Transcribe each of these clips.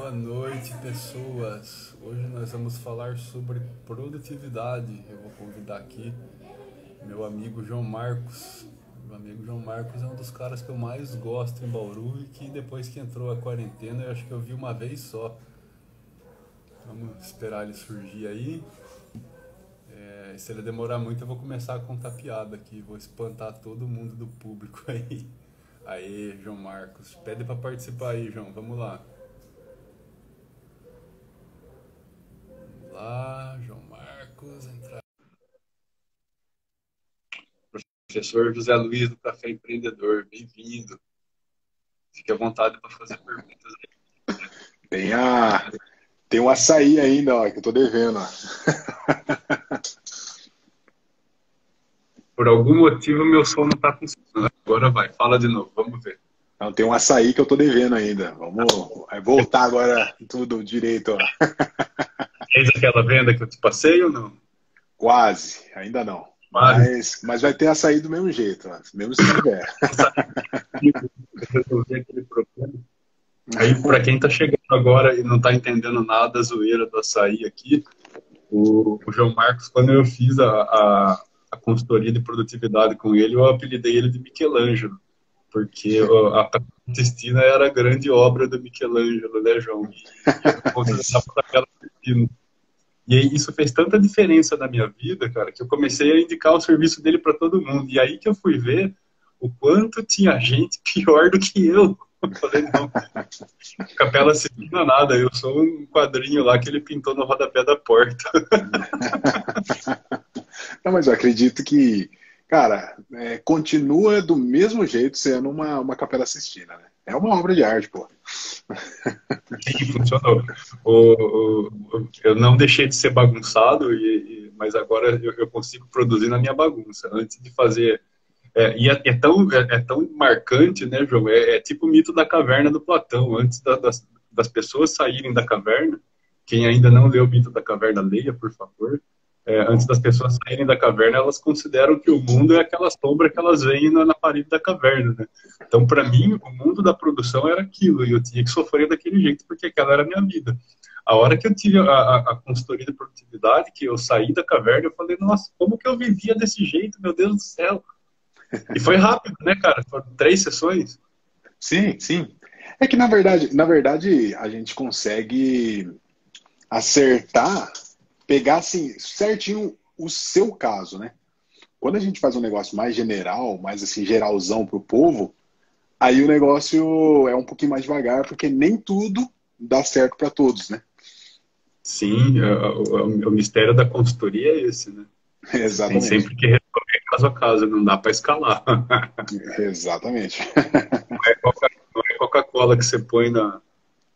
Boa noite, pessoas. Hoje nós vamos falar sobre produtividade. Eu vou convidar aqui meu amigo João Marcos. Meu amigo João Marcos é um dos caras que eu mais gosto em Bauru e que depois que entrou a quarentena eu acho que eu vi uma vez só. Vamos esperar ele surgir aí. Se ele demorar muito eu vou começar a contar piada aqui. Vou espantar todo mundo do público aí. Aê, João Marcos. Pede pra participar aí, João. Vamos lá. Lá, João Marcos, entrar. Professor José Luiz do Café Empreendedor, bem-vindo. Fique à vontade para fazer perguntas aí. Tem, a... Tem um açaí ainda, ó, que eu tô devendo. Ó. Por algum motivo meu som não está funcionando. Agora vai, fala de novo, vamos ver. Não, tem um açaí que eu tô devendo ainda. Vamos vai voltar agora tudo direito. Ó. Fez aquela venda que eu te passei ou não? Quase, ainda não. Quase. Mas vai ter açaí do mesmo jeito, ó, mesmo se tiver. Resolver aquele problema. Aí, para quem está chegando agora e não está entendendo nada da zoeira do açaí aqui, o João Marcos, quando eu fiz a consultoria de produtividade com ele, eu apelidei ele de Michelangelo, porque a Capela era a grande obra do Michelangelo, né, João? E eu considerava a Capela Sistina. E aí, isso fez tanta diferença na minha vida, cara, que eu comecei a indicar o serviço dele para todo mundo. E aí que eu fui ver o quanto tinha gente pior do que eu. Eu falei, não, Capela Sistina nada, eu sou um quadrinho lá que ele pintou no rodapé da porta. Não, mas eu acredito que, cara, continua do mesmo jeito sendo uma Capela Sistina, né? É uma obra de arte, pô. Sim, funcionou. Eu não deixei de ser bagunçado, mas agora eu consigo produzir na minha bagunça. Antes de fazer. É tão marcante, né, João? É tipo o mito da caverna do Platão. Antes das pessoas saírem da caverna, quem ainda não leu o mito da caverna, leia, por favor. Antes das pessoas saírem da caverna, elas consideram que o mundo é aquela sombra que elas veem na parede da caverna, né? Então, para mim, o mundo da produção era aquilo, e eu tinha que sofrer daquele jeito, porque aquela era a minha vida. A hora que eu tive a consultoria de produtividade, que eu saí da caverna, eu falei, nossa, como que eu vivia desse jeito, meu Deus do céu? E foi rápido, né, cara? Foram 3 sessões. Sim, sim. É que na verdade, a gente consegue acertar, pegar assim, certinho o seu caso, né? Quando a gente faz um negócio mais general, mais assim, geralzão pro povo, aí o negócio é um pouquinho mais devagar, porque nem tudo dá certo para todos, né? Sim, o mistério da consultoria é esse, né? Você tem Exatamente. sempre que resolver caso a caso, não dá para escalar. Exatamente. Não é Coca-Cola que você põe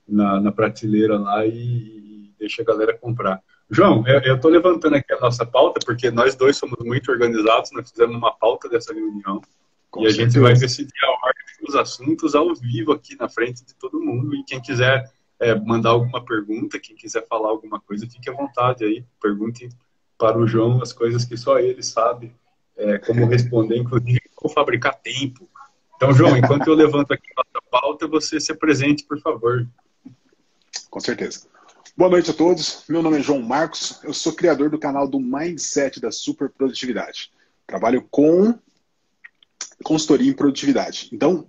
na prateleira lá e deixa a galera comprar. João, eu estou levantando aqui a nossa pauta, porque nós dois somos muito organizados, nós fizemos uma pauta dessa reunião, Com e a gente vai certeza. decidir a ordem dos assuntos ao vivo aqui na frente de todo mundo, e quem quiser mandar alguma pergunta, quem quiser falar alguma coisa, fique à vontade aí, pergunte para o João as coisas que só ele sabe, como responder, inclusive como fabricar tempo. Então, João, enquanto eu levanto aqui a nossa pauta, você se apresente, por favor. Com certeza. Boa noite a todos. Meu nome é João Marcos. Eu sou criador do canal do Mindset da Superprodutividade. Trabalho com consultoria em produtividade. Então,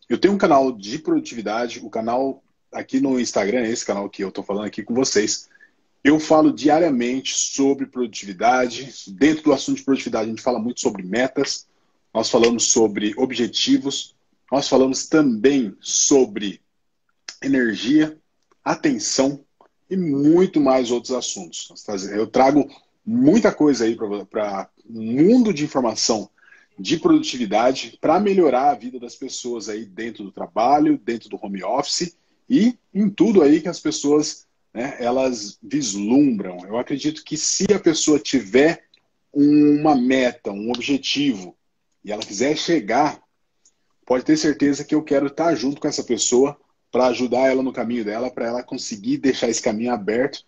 eu tenho um canal de produtividade, o canal aqui no Instagram, esse canal que eu estou falando aqui com vocês. Eu falo diariamente sobre produtividade. Dentro do assunto de produtividade, a gente fala muito sobre metas, nós falamos sobre objetivos, nós falamos também sobre energia, atenção e muito mais outros assuntos. Eu trago muita coisa aí para um mundo de informação de produtividade para melhorar a vida das pessoas aí dentro do trabalho, dentro do home office e em tudo aí que as pessoas, né, elas vislumbram. Eu acredito que se a pessoa tiver uma meta, um objetivo e ela quiser chegar, pode ter certeza que eu quero estar junto com essa pessoa para ajudar ela no caminho dela, para ela conseguir deixar esse caminho aberto,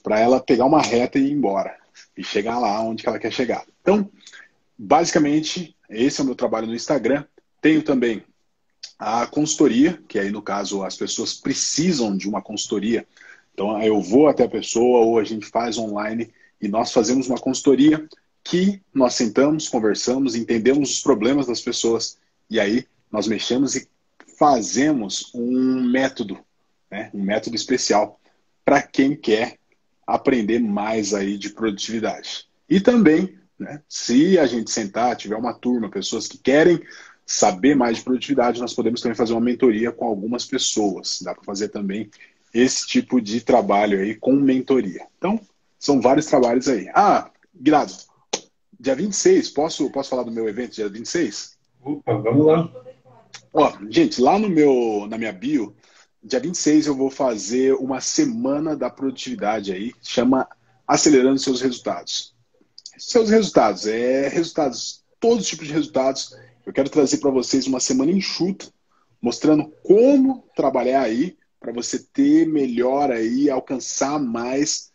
para ela pegar uma reta e ir embora e chegar lá onde ela quer chegar. Então, basicamente, esse é o meu trabalho no Instagram. Tenho também a consultoria, que aí no caso as pessoas precisam de uma consultoria. Então eu vou até a pessoa ou a gente faz online e nós fazemos uma consultoria que nós sentamos, conversamos, entendemos os problemas das pessoas e aí nós mexemos e fazemos um método, né? Um método especial para quem quer aprender mais aí de produtividade. E também, né, se a gente sentar, tiver uma turma, pessoas que querem saber mais de produtividade, nós podemos também fazer uma mentoria com algumas pessoas. Dá para fazer também esse tipo de trabalho aí com mentoria. Então, são vários trabalhos aí. Ah, Guilherme, dia 26, posso falar do meu evento dia 26? Opa, vamos lá. Ó, gente, lá na minha bio, dia 26 eu vou fazer uma semana da produtividade aí, chama Acelerando Seus Resultados. Seus resultados, resultados, todos os tipos de resultados. Eu quero trazer para vocês uma semana enxuta, mostrando como trabalhar aí para você ter melhor aí, alcançar mais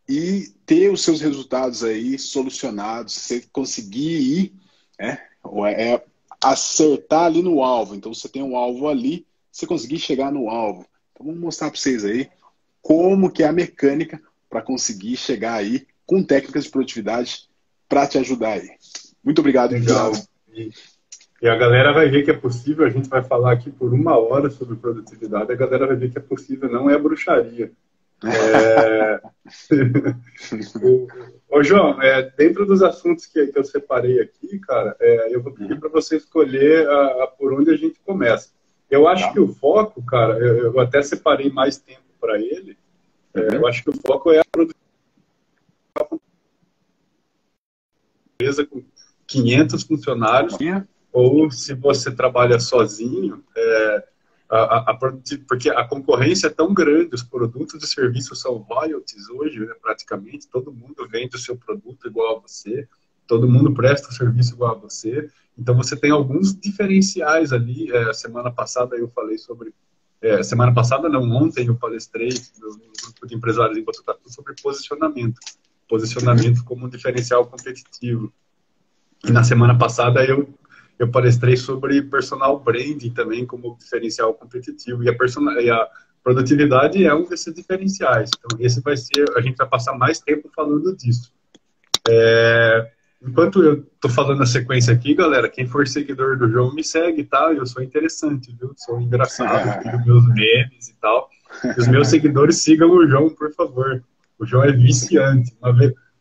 e ter os seus resultados aí solucionados, você conseguir ir, acertar ali no alvo. Então você tem um alvo ali, você conseguir chegar no alvo. Então vamos mostrar para vocês aí como que é a mecânica para conseguir chegar aí com técnicas de produtividade para te ajudar aí. Muito obrigado. Legal. E a galera vai ver que é possível, a gente vai falar aqui por 1 hora sobre produtividade, a galera vai ver que é possível, não é bruxaria. Ô, João, dentro dos assuntos que eu separei aqui, cara, eu vou pedir para você escolher por onde a gente começa. Eu acho que o foco, cara, eu até separei mais tempo para ele, eu acho que o foco é a produtividade com 500 funcionários, ou se você trabalha sozinho, porque a concorrência é tão grande, os produtos e serviços são royalties hoje, né, praticamente, todo mundo vende o seu produto igual a você, todo mundo presta o serviço igual a você, então você tem alguns diferenciais ali. Semana passada eu falei sobre, semana passada não, ontem eu palestrei no grupo de empresários em Botucatu sobre posicionamento como um diferencial competitivo. E na semana passada eu palestrei sobre personal branding também como diferencial competitivo. E a produtividade é um desses diferenciais. Então, a gente vai passar mais tempo falando disso. Enquanto eu estou falando a sequência aqui, galera, quem for seguidor do João me segue, tá? Eu sou interessante, viu? Sou engraçado, tenho meus memes e tal. E os meus seguidores sigam o João, por favor. O João é viciante.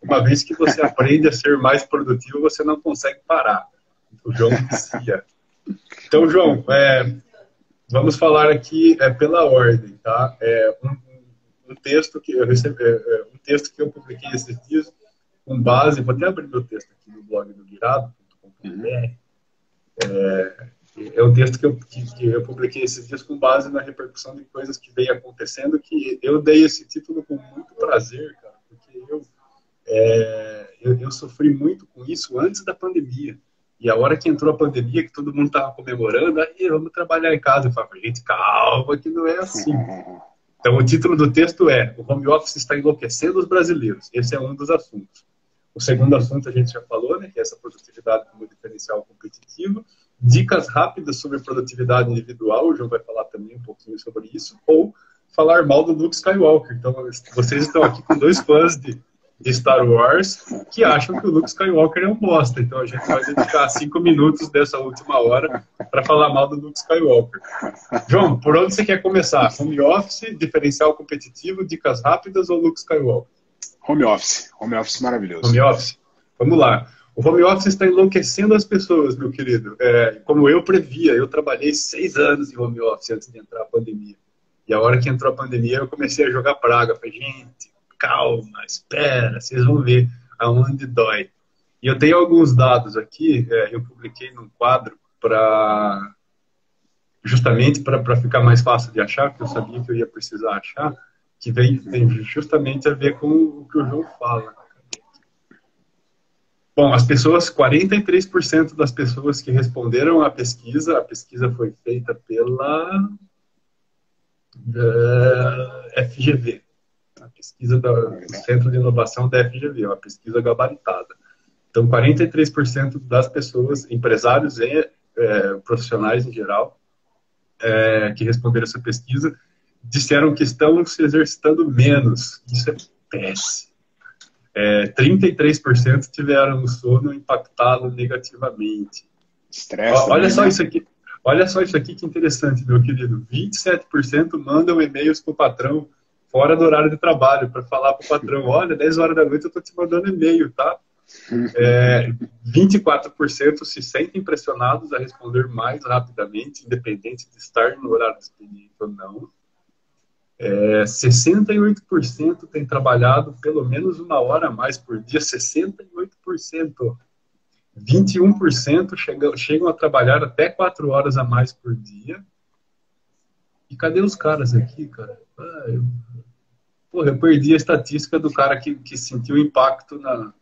Uma vez que você aprende a ser mais produtivo, você não consegue parar. O João vicia. Então, João, vamos falar aqui pela ordem, tá? Um texto que eu recebi, um texto que eu publiquei esses dias com base, vou até abrir meu texto aqui no blog do guirado.com.br. É um texto que eu publiquei esses dias com base na repercussão de coisas que vem acontecendo, que eu dei esse título com muito prazer, cara, porque eu sofri muito com isso antes da pandemia. E a hora que entrou a pandemia, que todo mundo estava comemorando, aí vamos trabalhar em casa. Eu falei, gente, calma, que não é assim. Então, o título do texto é: o home office está enlouquecendo os brasileiros. Esse é um dos assuntos. O segundo assunto a gente já falou, né, que é essa produtividade como diferencial competitivo. Dicas rápidas sobre produtividade individual, o João vai falar também um pouquinho sobre isso. Ou falar mal do Luke Skywalker. Então, vocês estão aqui com 2 fãs de Star Wars que acham que o Luke Skywalker é um bosta. Então a gente vai dedicar 5 minutos dessa última hora para falar mal do Luke Skywalker. João, por onde você quer começar? Home office, diferencial competitivo, dicas rápidas ou Luke Skywalker? Home office maravilhoso. Home office, vamos lá. O home office está enlouquecendo as pessoas, meu querido. Como eu previa, eu trabalhei 6 anos em home office antes de entrar a pandemia. E a hora que entrou a pandemia, eu comecei a jogar praga. Falei, gente, calma, espera, vocês vão ver aonde dói. E eu tenho alguns dados aqui, eu publiquei num quadro justamente para ficar mais fácil de achar, porque eu sabia que eu ia precisar achar, que tem justamente a ver com o que o João fala. Bom, 43% das pessoas que responderam à pesquisa, a pesquisa foi feita pela FGV, a pesquisa do Centro de Inovação da FGV, uma pesquisa gabaritada. Então, 43% das pessoas, empresários e profissionais em geral, que responderam essa pesquisa disseram que estão se exercitando menos. Isso é péssimo. 33% tiveram o sono impactado negativamente. Estresse Olha também, só né? isso aqui. Olha só isso aqui que interessante, meu querido. 27% mandam e-mails para o patrão fora do horário de trabalho, para falar para o patrão, olha, 10 horas da noite eu estou te mandando e-mail, tá? 24% se sentem pressionados a responder mais rapidamente, independente de estar no horário de expediente ou não. 68% têm trabalhado pelo menos 1 hora a mais por dia, 68%. 21% chegam a trabalhar até 4 horas a mais por dia. E cadê os caras aqui, cara? Eu perdi a estatística do cara que sentiu impacto na...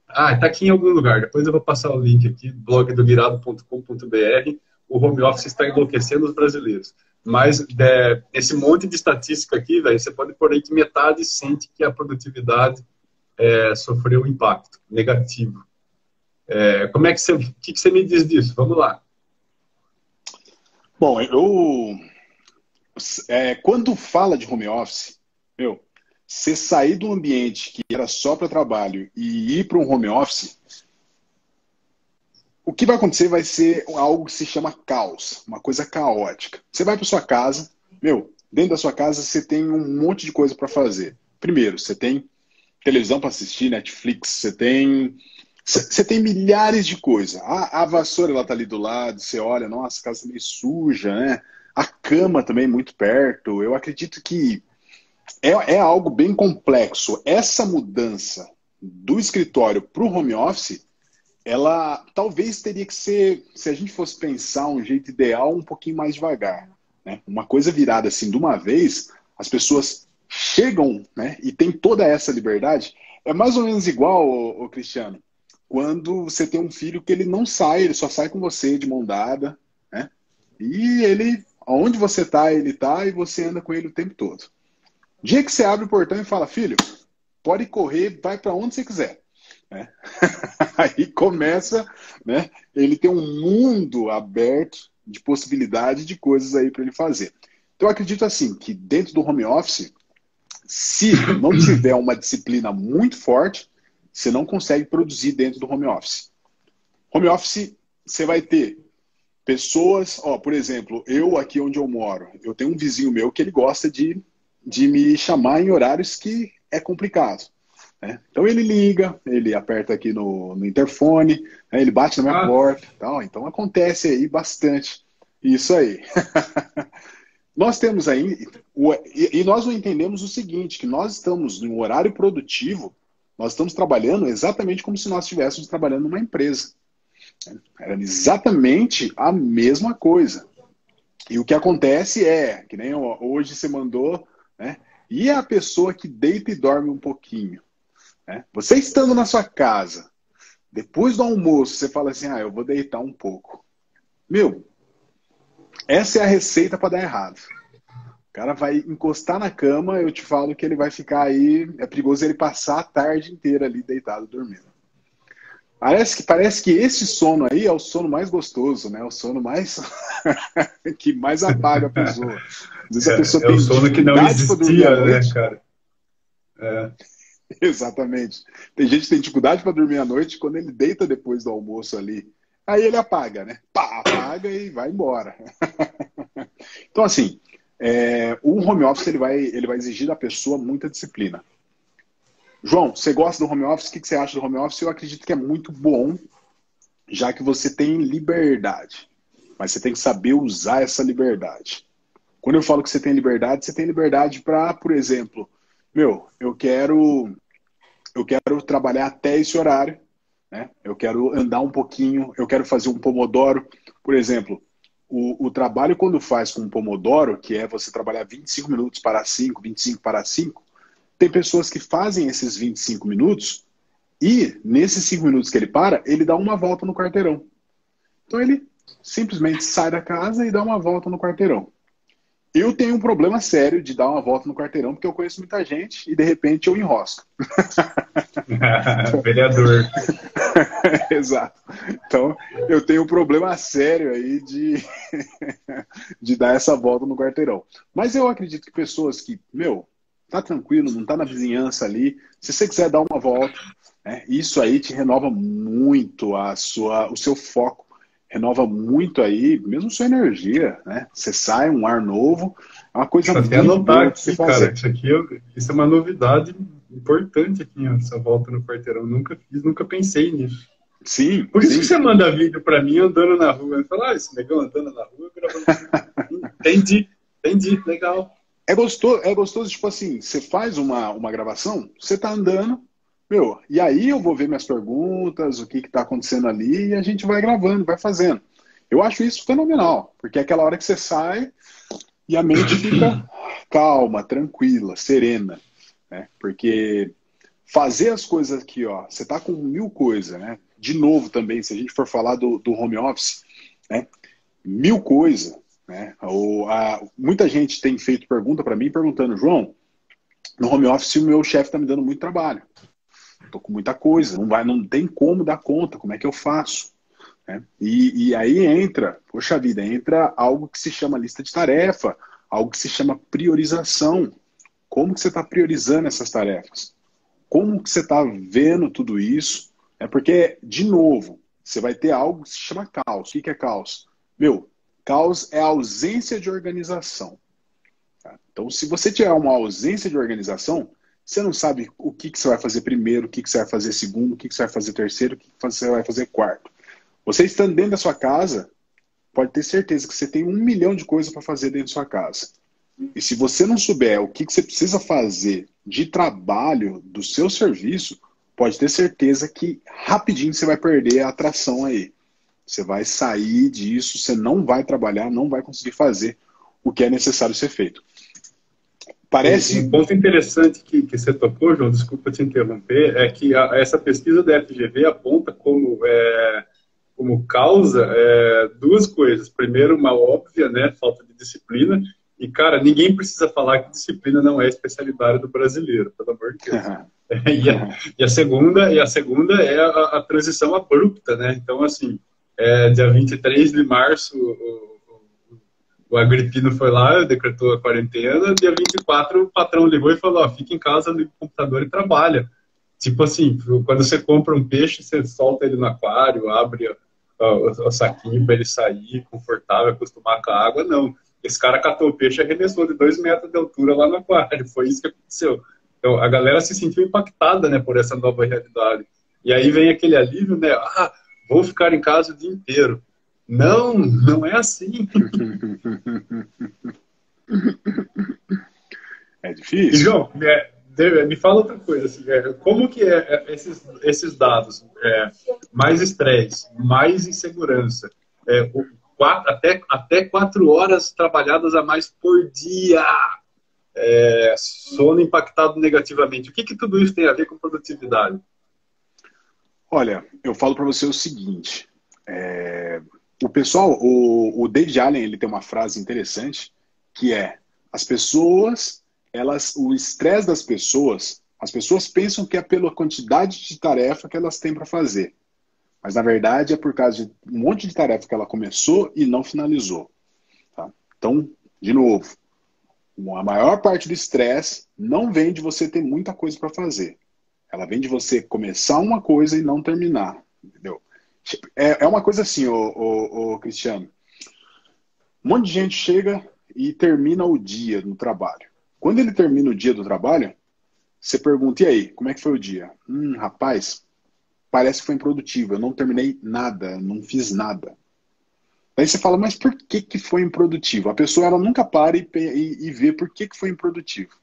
tá aqui em algum lugar. Depois eu vou passar o link aqui, blogdovirado.com.br. O home office está enlouquecendo os brasileiros. Mas esse monte de estatística aqui, velho, você pode pôr aí que metade sente que a produtividade sofreu um impacto negativo. Como é que o que você me diz disso? Vamos lá. Bom, quando fala de home office, você sair do ambiente que era só para trabalho e ir para um home office, o que vai acontecer vai ser algo que se chama caos, uma coisa caótica. Você vai para sua casa, dentro da sua casa você tem um monte de coisa para fazer. Primeiro, você tem televisão para assistir, Netflix, você tem milhares de coisas. A vassoura ela tá ali do lado, você olha, nossa, a casa tá meio suja, né? A cama também muito perto. Eu acredito que é algo bem complexo. Essa mudança do escritório para o home office, ela talvez teria que ser, se a gente fosse pensar um jeito ideal, um pouquinho mais devagar, né? Uma coisa virada assim de uma vez, as pessoas chegam, né, e tem toda essa liberdade. É mais ou menos igual, ô Cristiano, quando você tem um filho que ele não sai, ele só sai com você de mão dada, né? E ele, aonde você tá, ele tá, e você anda com ele o tempo todo. O dia que você abre o portão e fala, filho, pode correr, vai para onde você quiser. Né? Aí começa, né? Ele tem um mundo aberto de possibilidade de coisas aí para ele fazer. Então eu acredito assim, que dentro do home office, se não tiver uma disciplina muito forte, você não consegue produzir dentro do home office. Home office, você vai ter pessoas, por exemplo, eu aqui onde eu moro, eu tenho um vizinho meu que ele gosta de me chamar em horários que é complicado. Né? Então ele liga, ele aperta aqui no interfone, né? Ele bate na minha porta. Tal. Então acontece aí bastante isso aí. Nós temos aí, e nós não entendemos o seguinte, que nós estamos em um horário produtivo, nós estamos trabalhando exatamente como se nós estivéssemos trabalhando numa empresa. Era exatamente a mesma coisa. E o que acontece é, que nem hoje você mandou, né? E a pessoa que deita e dorme um pouquinho? Né? Você estando na sua casa, depois do almoço, você fala assim, eu vou deitar um pouco. Essa é a receita para dar errado. O cara vai encostar na cama, eu te falo que ele vai ficar aí, é perigoso ele passar a tarde inteira ali deitado dormindo. Parece que esse sono aí é o sono mais gostoso, né? O sono mais que mais apaga a pessoa. Às vezes a pessoa tem o sono que não existia, né, cara? Exatamente. Tem gente que tem dificuldade para dormir à noite quando ele deita depois do almoço ali. Aí ele apaga, né? Apaga e vai embora. Então, assim, o home office ele vai exigir da pessoa muita disciplina. João, você gosta do home office? O que você acha do home office? Eu acredito que é muito bom, já que você tem liberdade. Mas você tem que saber usar essa liberdade. Quando eu falo que você tem liberdade para, por exemplo, eu quero trabalhar até esse horário, né? Eu quero andar um pouquinho, eu quero fazer um pomodoro. Por exemplo, o trabalho quando faz com um pomodoro, que é você trabalhar 25 minutos para 5, 25 para 5, tem pessoas que fazem esses 25 minutos e nesses 5 minutos que ele para, ele dá uma volta no quarteirão. Então ele simplesmente sai da casa e dá uma volta no quarteirão. Eu tenho um problema sério de dar uma volta no quarteirão, porque eu conheço muita gente e de repente eu enrosco. Vereador. Exato. Então, eu tenho um problema sério aí de dar essa volta no quarteirão. Mas eu acredito que pessoas que, meu, tá tranquilo, não tá na vizinhança ali, se você quiser dar uma volta, né, isso aí te renova muito o seu foco, renova muito aí, mesmo sua energia, né? Você sai, um ar novo, é uma coisa Deixa eu até muito anotar boa de se aqui, cara. fazer. Isso aqui isso é uma novidade importante aqui, ó, essa volta no quarteirão. Nunca fiz, nunca pensei nisso. Sim, Por isso que sim. você manda vídeo pra mim andando na rua. Eu falo, esse negão andando na rua, gravando vídeo. Entendi, legal. É gostoso, tipo assim, você faz uma gravação, você tá andando, meu, e aí eu vou ver minhas perguntas, o que que tá acontecendo ali, e a gente vai gravando, vai fazendo. Eu acho isso fenomenal, porque é aquela hora que você sai e a mente fica calma, tranquila, serena, né? Porque fazer as coisas aqui, ó, você tá com mil coisas, né? De novo também, se a gente for falar do home office, né? Mil coisas, né? Muita gente tem feito pergunta para mim, perguntando, João, no home office o meu chefe está me dando muito trabalho. Tô com muita coisa, não tem como dar conta, como é que eu faço? Né? E aí entra, poxa vida, entra algo que se chama lista de tarefa, algo que se chama priorização. Como que você está priorizando essas tarefas? Como que você está vendo tudo isso? É porque, de novo, você vai ter algo que se chama caos. O que é caos? Meu, caos é a ausência de organização. Tá? Então, se você tiver uma ausência de organização, você não sabe o que você vai fazer primeiro, o que você vai fazer segundo, o que você vai fazer terceiro, o que você vai fazer quarto. Você estando dentro da sua casa, pode ter certeza que você tem 1 milhão de coisas para fazer dentro da sua casa. E se você não souber o que você precisa fazer de trabalho do seu serviço, pode ter certeza que rapidinho você vai perder a atração aí. Você vai sair disso, você não vai trabalhar, não vai conseguir fazer o que é necessário ser feito. Um Parece... ponto interessante que você tocou, João, desculpa te interromper, é que essa pesquisa da FGV aponta como causa duas coisas. Primeiro, uma óbvia, né, falta de disciplina. E, cara, ninguém precisa falar que disciplina não é especialidade do brasileiro, pelo amor de Deus. E a segunda é a transição abrupta, né? Então, assim, dia 23 de março, o Agripino foi lá, decretou a quarentena, dia 24 o patrão ligou e falou, ó, fica em casa, liga o computador e trabalha. Tipo assim, quando você compra um peixe, você solta ele no aquário, abre o saquinho para ele sair, confortável, acostumar com a água, não. Esse cara catou o peixe e arremessou de 2 metros de altura lá no aquário, foi isso que aconteceu. Então, a galera se sentiu impactada, né, por essa nova realidade. E aí vem aquele alívio, né, vou ficar em casa o dia inteiro. Não, não é assim. É E, difícil. João, me fala outra coisa. Assim, como que esses dados? Mais estresse, mais insegurança. Até 4 horas trabalhadas a mais por dia. Sono impactado negativamente. O que tudo isso tem a ver com produtividade? Olha, eu falo para você o seguinte. O pessoal, o David Allen, ele tem uma frase interessante que é: as pessoas, o estresse das pessoas, as pessoas pensam que é pela quantidade de tarefa que elas têm para fazer, mas na verdade é por causa de um monte de tarefa que ela começou e não finalizou. Tá? Então, de novo, a maior parte do estresse não vem de você ter muita coisa para fazer. Ela vem de você começar uma coisa e não terminar, entendeu? É uma coisa assim, Cristiano. Um monte de gente chega e termina o dia no trabalho. Quando ele termina o dia do trabalho, você pergunta, e aí, como é que foi o dia? Rapaz, parece que foi improdutivo, eu não terminei nada, não fiz nada. Daí você fala, mas por que foi improdutivo? A pessoa ela nunca para e vê por que foi improdutivo.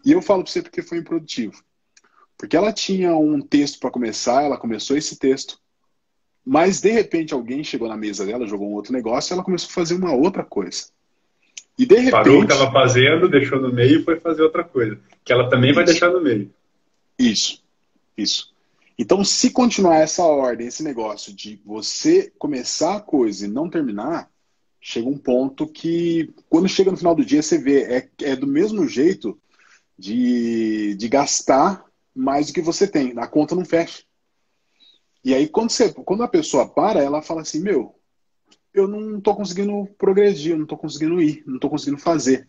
E eu falo para você porque foi improdutivo. Porque ela tinha um texto para começar, ela começou esse texto, mas de repente alguém chegou na mesa dela, jogou um outro negócio e ela começou a fazer uma outra coisa. E de Parou o que repente... estava fazendo, deixou no meio e foi fazer outra coisa. Que ela também vai deixar no meio. Isso. Então, se continuar essa ordem, esse negócio de você começar a coisa e não terminar, chega um ponto que, quando chega no final do dia, você vê, é do mesmo jeito de gastar mais do que você tem. A conta não fecha. E aí, quando a pessoa para, ela fala assim, meu, eu não estou conseguindo progredir, eu não estou conseguindo ir, não estou conseguindo fazer.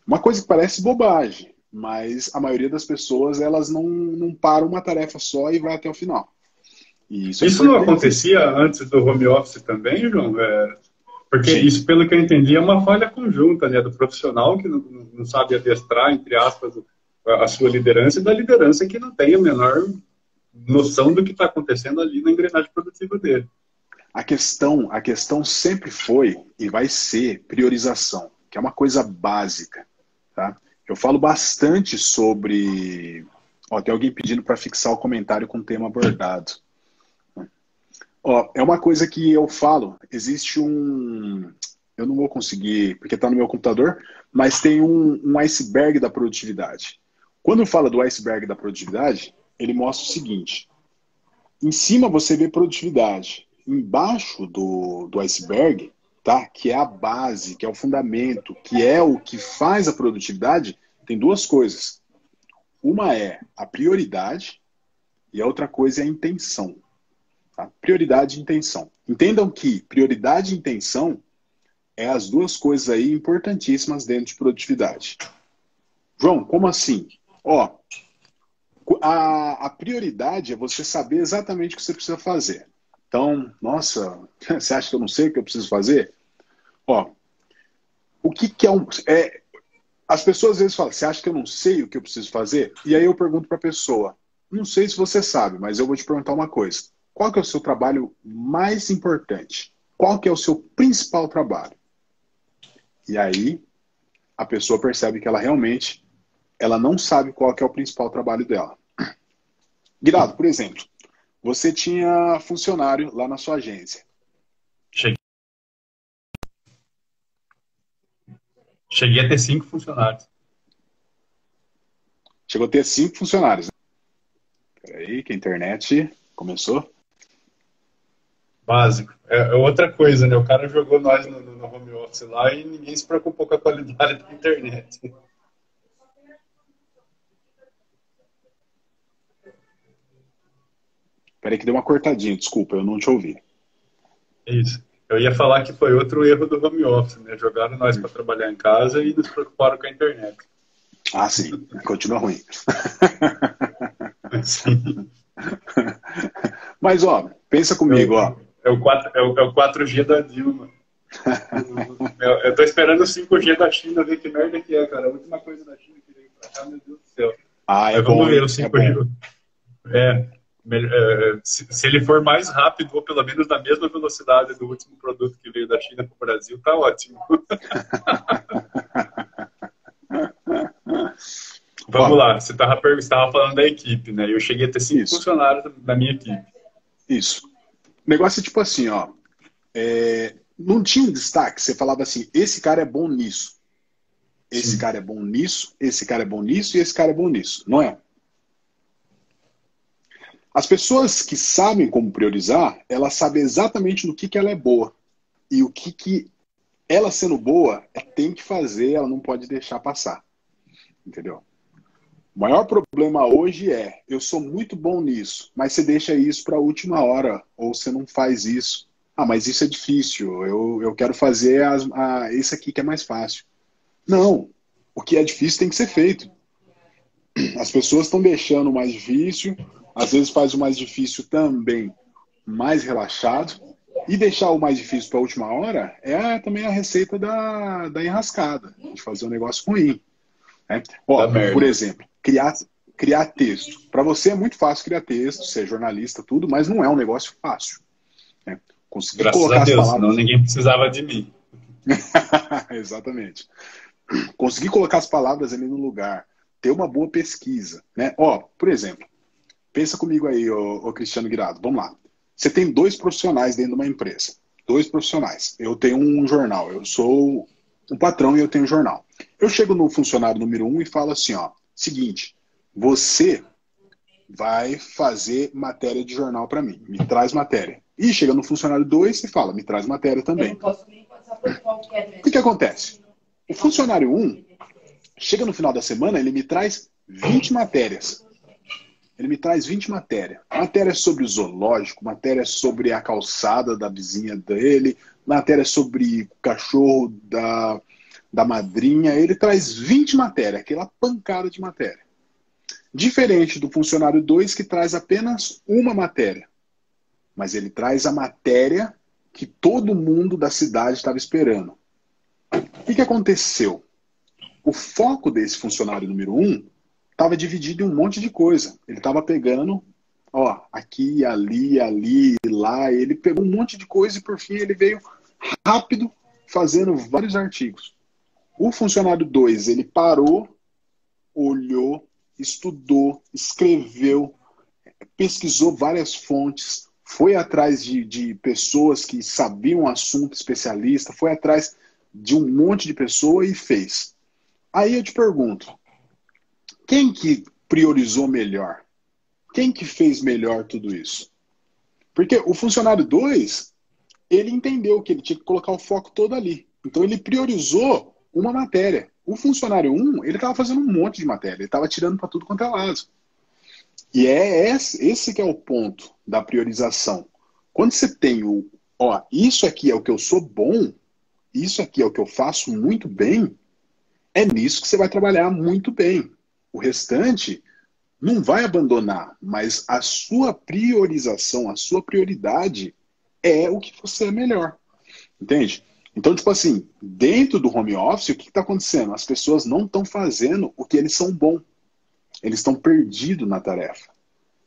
Uma coisa que parece bobagem, mas a maioria das pessoas, elas não param uma tarefa só e vai até o final. E Isso não acontecia antes do home office também, João? Porque Sim. isso, pelo que eu entendi, é uma falha conjunta, né, do profissional que não sabe adestrar, entre aspas, a sua liderança, e da liderança que não tem a menor noção do que está acontecendo ali na engrenagem produtiva dele. A questão sempre foi e vai ser priorização, que é uma coisa básica. Tá? Eu falo bastante sobre... Ó, tem alguém pedindo para fixar o comentário com o tema abordado. Ó, é uma coisa que eu falo, existe um... Eu não vou conseguir, porque está no meu computador, mas tem um iceberg da produtividade. Quando fala do iceberg da produtividade, ele mostra o seguinte. Em cima você vê produtividade. Embaixo do iceberg, tá? Que é a base, que é o fundamento, que é o que faz a produtividade, tem duas coisas. Uma é a prioridade e a outra coisa é a intenção. Tá? Prioridade e intenção. Entendam que prioridade e intenção é as duas coisas aí importantíssimas dentro de produtividade. João, como assim? Ó, a prioridade é você saber exatamente o que você precisa fazer. Então, nossa, você acha que eu não sei o que eu preciso fazer? Ó, o que é as pessoas às vezes falam, você acha que eu não sei o que eu preciso fazer? E aí eu pergunto para a pessoa, não sei se você sabe, mas eu vou te perguntar uma coisa. Qual que é o seu trabalho mais importante? Qual que é o seu principal trabalho? E aí a pessoa percebe que ela realmente não sabe qual que é o principal trabalho dela. Guirado, por exemplo, você tinha funcionário lá na sua agência. Cheguei a ter 5 funcionários. Chegou a ter 5 funcionários. Peraí, que a internet começou. Básico. É outra coisa, né? O cara jogou nós no home office lá e ninguém se preocupou com a qualidade da internet. Peraí que deu uma cortadinha, desculpa, eu não te ouvi. Isso. Eu ia falar que foi outro erro do home office, né? Jogaram nós para trabalhar em casa e nos preocuparam com a internet. Ah, sim. Continua ruim. Sim. Mas, ó, pensa comigo, ó. É o 4G da Dilma. Eu tô esperando o 5G da China, ver que merda que é, cara. A última coisa da China que veio pra cá, meu Deus do céu. Ah, Mas vamos ver o 5G. Se ele for mais rápido, ou pelo menos na mesma velocidade do último produto que veio da China para o Brasil, tá ótimo. Vamos lá, você estava falando da equipe, né? Eu cheguei a ter 5 funcionários na minha equipe. Isso. O negócio é tipo assim, ó. Não tinha um destaque, você falava assim, esse cara é bom nisso. Esse Sim. cara é bom nisso, esse cara é bom nisso e esse cara é bom nisso, não é? As pessoas que sabem como priorizar, elas sabem exatamente no que ela é boa. E o que ela sendo boa, ela tem que fazer, ela não pode deixar passar. Entendeu? O maior problema hoje é, eu sou muito bom nisso, mas você deixa isso para a última hora, ou você não faz isso. Ah, mas isso é difícil, eu quero fazer esse aqui que é mais fácil. Não, o que é difícil tem que ser feito. As pessoas estão deixando o mais difícil, às vezes faz o mais difícil também mais relaxado, e deixar o mais difícil para a última hora é também a receita da enrascada, de fazer um negócio ruim. Né? Ó, por exemplo, criar texto. Para você é muito fácil criar texto, ser jornalista, tudo, mas não é um negócio fácil. Né? Conseguir Graças colocar a Deus, as palavras... senão ninguém precisava de mim. Exatamente. Conseguir colocar as palavras ali no lugar, ter uma boa pesquisa. Né? Ó, por exemplo, pensa comigo aí, ô Cristiano Guirado, vamos lá. Você tem 2 profissionais dentro de uma empresa. 2 profissionais. Eu tenho um jornal, eu sou um patrão e eu tenho um jornal. Eu chego no funcionário número 1 e falo assim, ó, seguinte, você vai fazer matéria de jornal para mim, me traz matéria. E chega no funcionário 2 e fala, me traz matéria também. O que acontece? O funcionário 1 chega no final da semana, ele me traz 20 matérias. Ele me traz 20 matérias. Matéria sobre o zoológico, matéria sobre a calçada da vizinha dele, matéria sobre o cachorro da madrinha. Ele traz 20 matérias, aquela pancada de matéria. Diferente do funcionário 2 que traz apenas uma matéria. Mas ele traz a matéria que todo mundo da cidade estava esperando. O que aconteceu? O foco desse funcionário número 1 estava dividido em um monte de coisa. Ele estava pegando, ó, aqui, ali, lá. Ele pegou um monte de coisa e, por fim, ele veio rápido fazendo vários artigos. O funcionário 2, ele parou, olhou, estudou, escreveu, pesquisou várias fontes, foi atrás de pessoas que sabiam o assunto, especialista, foi atrás de um monte de pessoas e fez. Aí eu te pergunto, quem que priorizou melhor? Quem que fez melhor tudo isso? Porque o funcionário 2, ele entendeu que ele tinha que colocar o foco todo ali. Então ele priorizou uma matéria. O funcionário 1, ele estava fazendo um monte de matéria. Ele estava tirando para tudo quanto é lado. E é esse que é o ponto da priorização. Quando você tem ó, isso aqui é o que eu sou bom, isso aqui é o que eu faço muito bem, é nisso que você vai trabalhar muito bem. O restante não vai abandonar, mas a sua priorização, a sua prioridade é o que você é melhor. Entende? Então, tipo assim, dentro do home office, o que está acontecendo? As pessoas não estão fazendo o que eles são bons. Eles estão perdidos na tarefa.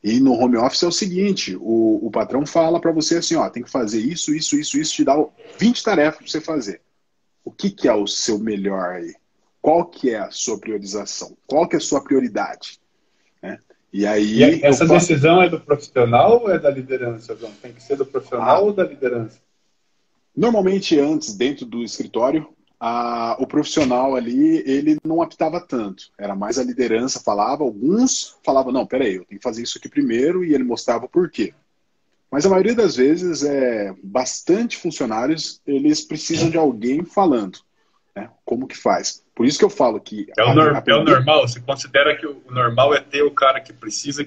E no home office é o seguinte, o patrão fala para você assim, ó, tem que fazer isso, te dá 20 tarefas para você fazer. O que é o seu melhor aí? Qual que é a sua priorização? Qual que é a sua prioridade? Né? E aí... E essa decisão é do profissional ou é da liderança, João? Tem que ser do profissional ou da liderança? Normalmente, antes, dentro do escritório, o profissional ali, ele não apitava tanto. Era mais a liderança falava, alguns falavam, não, peraí, eu tenho que fazer isso aqui primeiro, e ele mostrava o porquê. Mas a maioria das vezes, bastante funcionários, eles precisam de alguém falando. Né? Como que faz? Por isso que eu falo que... É o normal? Você considera que o normal é ter o cara que precisa,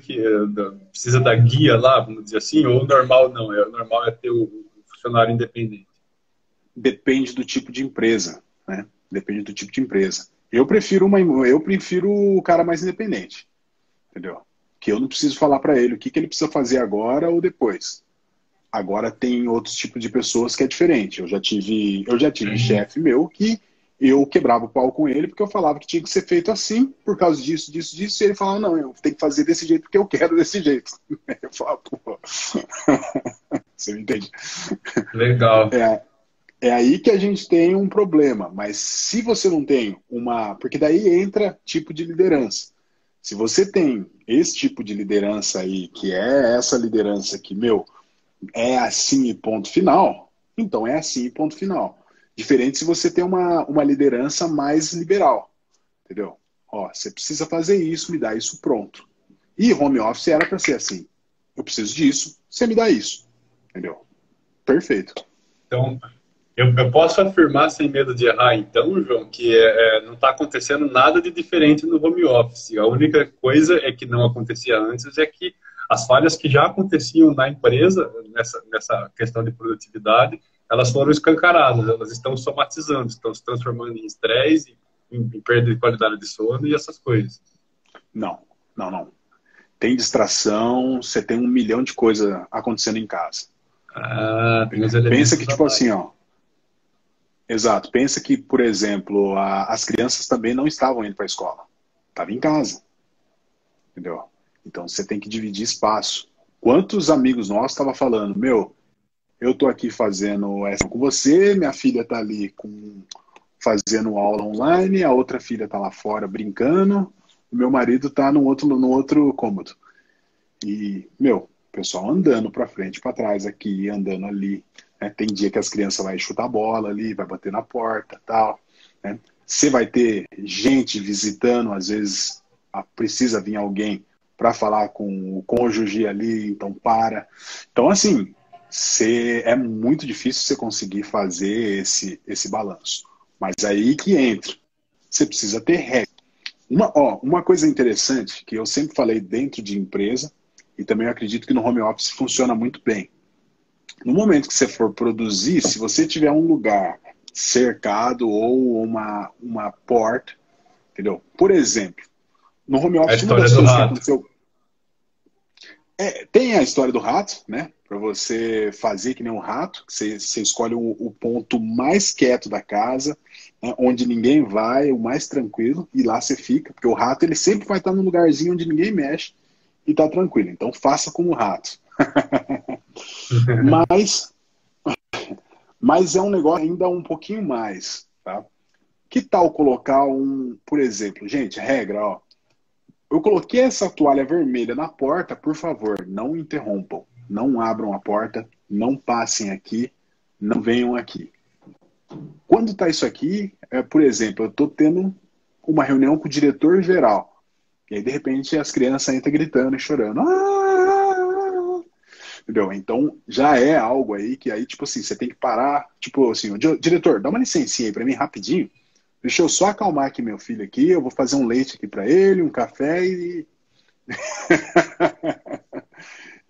precisa da guia lá, vamos dizer assim, ou o normal não? O normal é ter o funcionário independente? Depende do tipo de empresa, né? Depende do tipo de empresa. Eu prefiro o cara mais independente, entendeu? Que eu não preciso falar para ele o que ele precisa fazer agora ou depois. Agora tem outros tipos de pessoas que é diferente. Eu já tive chefe meu que eu quebrava o pau com ele porque eu falava que tinha que ser feito assim, por causa disso, e ele falava, não, eu tenho que fazer desse jeito porque eu quero desse jeito. Eu falava, pô, você me entende? Legal. É aí que a gente tem um problema, mas se você não tem porque daí entra tipo de liderança. Se você tem esse tipo de liderança aí, que é essa liderança que, é assim e ponto final, então é assim e ponto final. Diferente se você tem uma liderança mais liberal, entendeu? Ó, você precisa fazer isso, me dá isso pronto. E home office era para ser assim, eu preciso disso, você me dá isso, entendeu? Perfeito. Então... Eu posso afirmar, sem medo de errar, então, João, que não está acontecendo nada de diferente no home office. A única coisa que não acontecia antes é que as falhas que já aconteciam na empresa, nessa questão de produtividade, elas foram escancaradas, elas estão somatizando, estão se transformando em estresse, em perda de qualidade de sono e essas coisas. Não. Tem distração, você tem 1 milhão de coisas acontecendo em casa. Tem os elementos. Pensa que, tipo assim, ó. Exato. Pensa que, por exemplo, as crianças também não estavam indo para a escola. Estavam em casa. Entendeu? Então você tem que dividir espaço. Quantos amigos nossos estavam falando, eu tô aqui fazendo essa com você, minha filha tá ali fazendo aula online, a outra filha tá lá fora brincando, o meu marido tá no outro cômodo. E, o pessoal andando para frente, para trás aqui, andando ali. Tem dia que as crianças vão chutar a bola ali, vai bater na porta, tal. Né? Você vai ter gente visitando, às vezes precisa vir alguém para falar com o cônjuge ali, então para. Então, assim, é muito difícil você conseguir fazer esse balanço. Mas aí que entra. Você precisa ter regra. Uma coisa interessante que eu sempre falei dentro de empresa, e também eu acredito que no home office funciona muito bem. No momento que você for produzir, se você tiver um lugar cercado ou uma porta, entendeu? Por exemplo, no home A office, uma história das do coisas que rato. aconteceu... tem a história do rato, né? Para você fazer que nem um rato, que você escolhe o ponto mais quieto da casa, né? Onde ninguém vai, o mais tranquilo, e lá você fica, porque o rato ele sempre vai estar num lugarzinho onde ninguém mexe e tá tranquilo. Então faça como o rato. Mas, mas é um negócio ainda um pouquinho mais, tá? Que tal colocar por exemplo, gente, regra, ó. Eu coloquei essa toalha vermelha na porta, por favor, não interrompam. Não abram a porta, não passem aqui, não venham aqui. Quando está isso aqui, por exemplo, eu estou tendo uma reunião com o diretor geral. E aí, de repente, as crianças entram gritando e chorando. Entendeu? Então, já é algo aí que aí, tipo assim, você tem que parar. Tipo assim, diretor, dá uma licencinha aí para mim rapidinho. Deixa eu só acalmar aqui meu filho aqui, eu vou fazer um leite aqui para ele, um café e...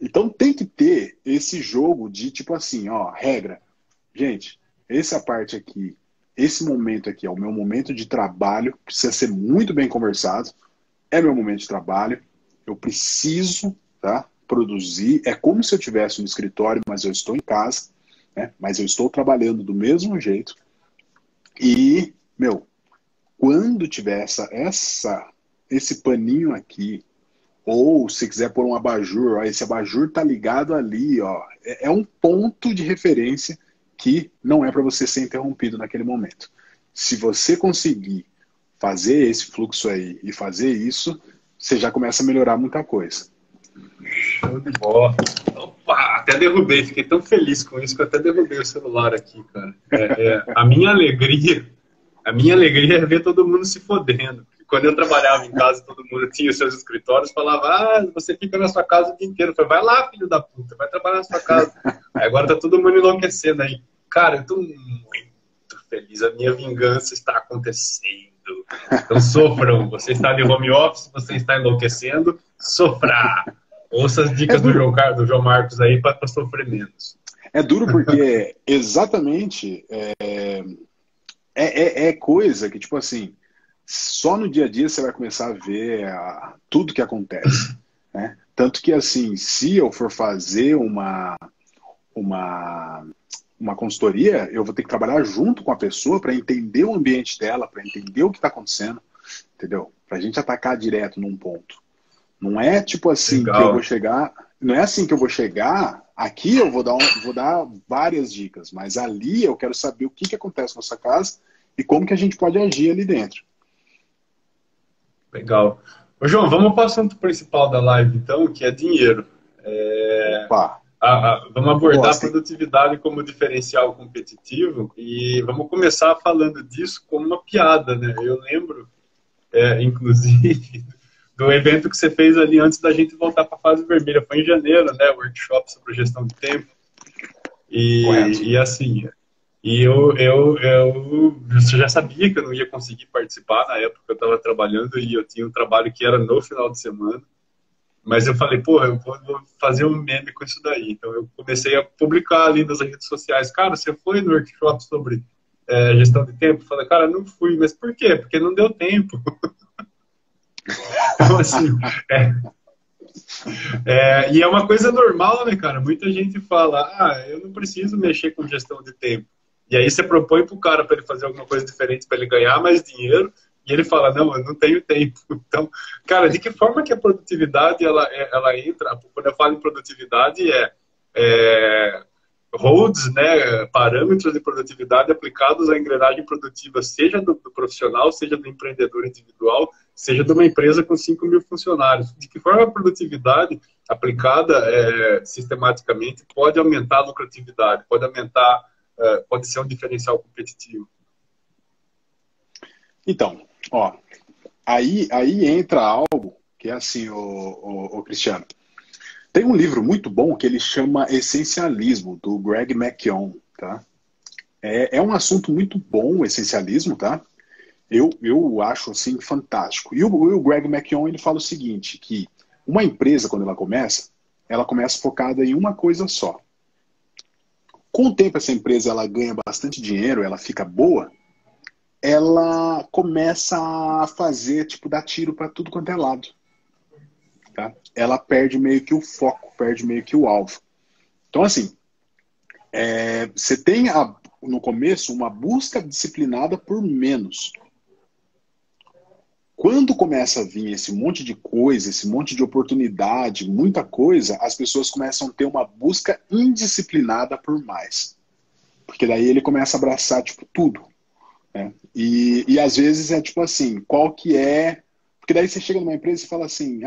Então tem que ter esse jogo de tipo assim, ó, regra. Gente, essa parte aqui, esse momento aqui é o meu momento de trabalho, precisa ser muito bem conversado, é meu momento de trabalho, eu preciso, tá, produzir, é como se eu estivesse no escritório, mas eu estou em casa, né, mas eu estou trabalhando do mesmo jeito e, meu, quando tiver esse paninho aqui, ou se quiser pôr um abajur, ó, esse abajur tá ligado ali, ó, é um ponto de referência que não é para você ser interrompido naquele momento. Se você conseguir fazer esse fluxo aí e fazer isso, você já começa a melhorar muita coisa. Show de bola. Opa, até derrubei, fiquei tão feliz com isso que eu até derrubei o celular aqui, cara. A minha alegria é ver todo mundo se fodendo. Quando eu trabalhava em casa, todo mundo tinha os seus escritórios, falava, você fica na sua casa o dia inteiro. Eu falei, vai lá, filho da puta, vai trabalhar na sua casa. Aí agora tá todo mundo enlouquecendo aí. Cara, eu tô muito feliz, a minha vingança está acontecendo. Então sofram, você está de home office, você está enlouquecendo, sofra. Ouça as dicas do João Marcos aí para sofrer menos. É duro porque exatamente coisa que, tipo assim, só no dia a dia você vai começar a ver tudo que acontece, né? Tanto que, assim, se eu for fazer uma consultoria, eu vou ter que trabalhar junto com a pessoa para entender o ambiente dela, para entender o que está acontecendo, entendeu? Para a gente atacar direto num ponto. Não é tipo assim que eu vou chegar. Não é assim que eu vou chegar. Aqui eu vou dar várias dicas, mas ali eu quero saber o que acontece na sua casa e como que a gente pode agir ali dentro. Legal. Ô, João, vamos para o assunto principal da live, então, que é dinheiro. Opa! Vamos abordar a produtividade como diferencial competitivo e vamos começar falando disso como uma piada, né? Eu lembro, inclusive, do evento que você fez ali antes da gente voltar para a fase vermelha. Foi em janeiro, né? Workshop sobre gestão de tempo. E assim, eu já sabia que eu não ia conseguir participar na época que eu estava trabalhando e eu tinha um trabalho que era no final de semana. Mas eu falei, pô, eu vou fazer um meme com isso daí. Então eu comecei a publicar ali nas redes sociais. Cara, você foi no workshop sobre gestão de tempo? Eu falei, cara, não fui. Mas por quê? Porque não deu tempo. Então, assim, e é uma coisa normal, né, cara? Muita gente fala, eu não preciso mexer com gestão de tempo. E aí você propõe pro cara para ele fazer alguma coisa diferente para ele ganhar mais dinheiro. E ele fala, não, eu não tenho tempo. Então, cara, de que forma que a produtividade, ela entra, quando eu falo em produtividade, holds, né, parâmetros de produtividade aplicados à engrenagem produtiva, seja do profissional, seja do empreendedor individual, seja de uma empresa com 5 mil funcionários. De que forma a produtividade aplicada sistematicamente pode aumentar a lucratividade, pode ser um diferencial competitivo? Então, aí entra algo que é assim, o Cristiano. Tem um livro muito bom que ele chama Essencialismo, do Greg McKeown, tá? É um assunto muito bom, o essencialismo, tá? Eu acho, assim, fantástico. E o Greg McKeown, ele fala o seguinte, que uma empresa, quando ela começa focada em uma coisa só. Com o tempo, essa empresa ela ganha bastante dinheiro, ela fica boa, ela começa a fazer, tipo, dar tiro para tudo quanto é lado. Tá? Ela perde meio que o foco, perde meio que o alvo. Então, assim, você tem no começo uma busca disciplinada por menos. Quando começa a vir esse monte de coisa, esse monte de oportunidade, muita coisa, as pessoas começam a ter uma busca indisciplinada por mais. Porque daí ele começa a abraçar, tipo, tudo. Né? E às vezes é tipo assim, qual que é... Porque daí você chega numa empresa e fala assim,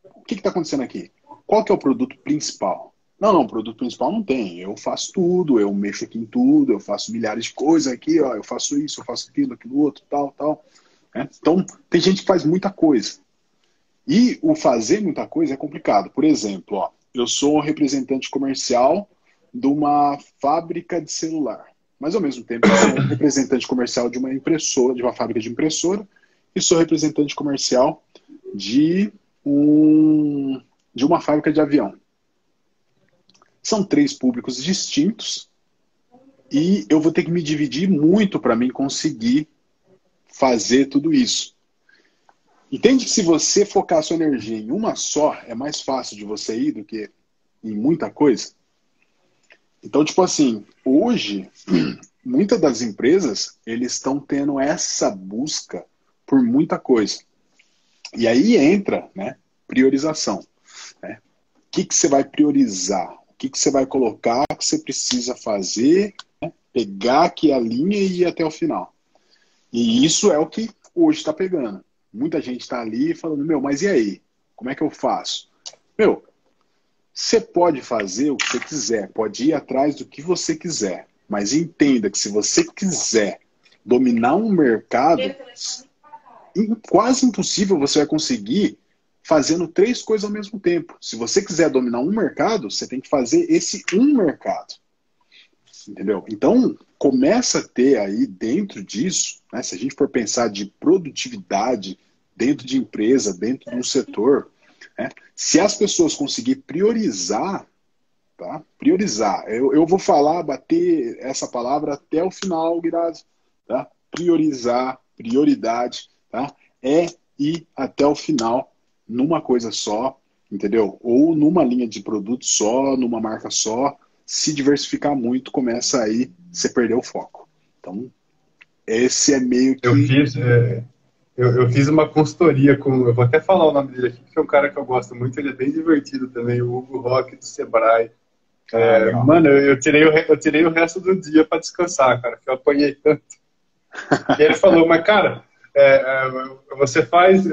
o que está acontecendo aqui? Qual que é o produto principal? Não, o produto principal não tem. Eu faço tudo, eu mexo aqui em tudo, eu faço milhares de coisas aqui, ó, eu faço isso, eu faço aquilo outro, tal. Né? Então, tem gente que faz muita coisa. E o fazer muita coisa é complicado. Por exemplo, ó, eu sou representante comercial de uma fábrica de celular. Mas, ao mesmo tempo, eu sou representante comercial de uma impressora, de uma fábrica de impressora, e sou representante comercial de uma fábrica de avião. São 3 públicos distintos e eu vou ter que me dividir muito para mim conseguir fazer tudo isso. Entende que se você focar a sua energia em uma só, é mais fácil de você ir do que em muita coisa? Então, tipo assim, hoje, muitas das empresas, eles estão tendo essa busca por muita coisa. E aí entra, né, priorização. Né? O que você vai priorizar? O que você vai colocar que você precisa fazer, né? Pegar aqui a linha e ir até o final. E isso é o que hoje está pegando. Muita gente está ali falando, mas e aí? Como é que eu faço? Você pode fazer o que você quiser, pode ir atrás do que você quiser, mas entenda que se você quiser dominar um mercado, quase impossível você vai conseguir fazendo 3 coisas ao mesmo tempo. Se você quiser dominar um mercado, você tem que fazer esse mercado. Entendeu? Então, começa a ter aí dentro disso, né, se a gente for pensar de produtividade dentro de empresa, dentro de um setor, né, se as pessoas conseguirem priorizar, tá? Priorizar. Eu vou falar, bater essa palavra até o final, Guirado. Tá? Priorizar, prioridade, tá? É ir até o final numa coisa só, entendeu? Ou numa linha de produto só, numa marca só. Se diversificar muito, começa aí você perder o foco. Então, esse é meio que... Eu fiz uma consultoria com... Eu vou até falar o nome dele aqui, que é um cara que eu gosto muito, ele é bem divertido também, o Hugo Roque, do Sebrae. Mano, eu tirei o resto do dia para descansar, cara, que eu apanhei tanto. E ele falou, mas cara, você faz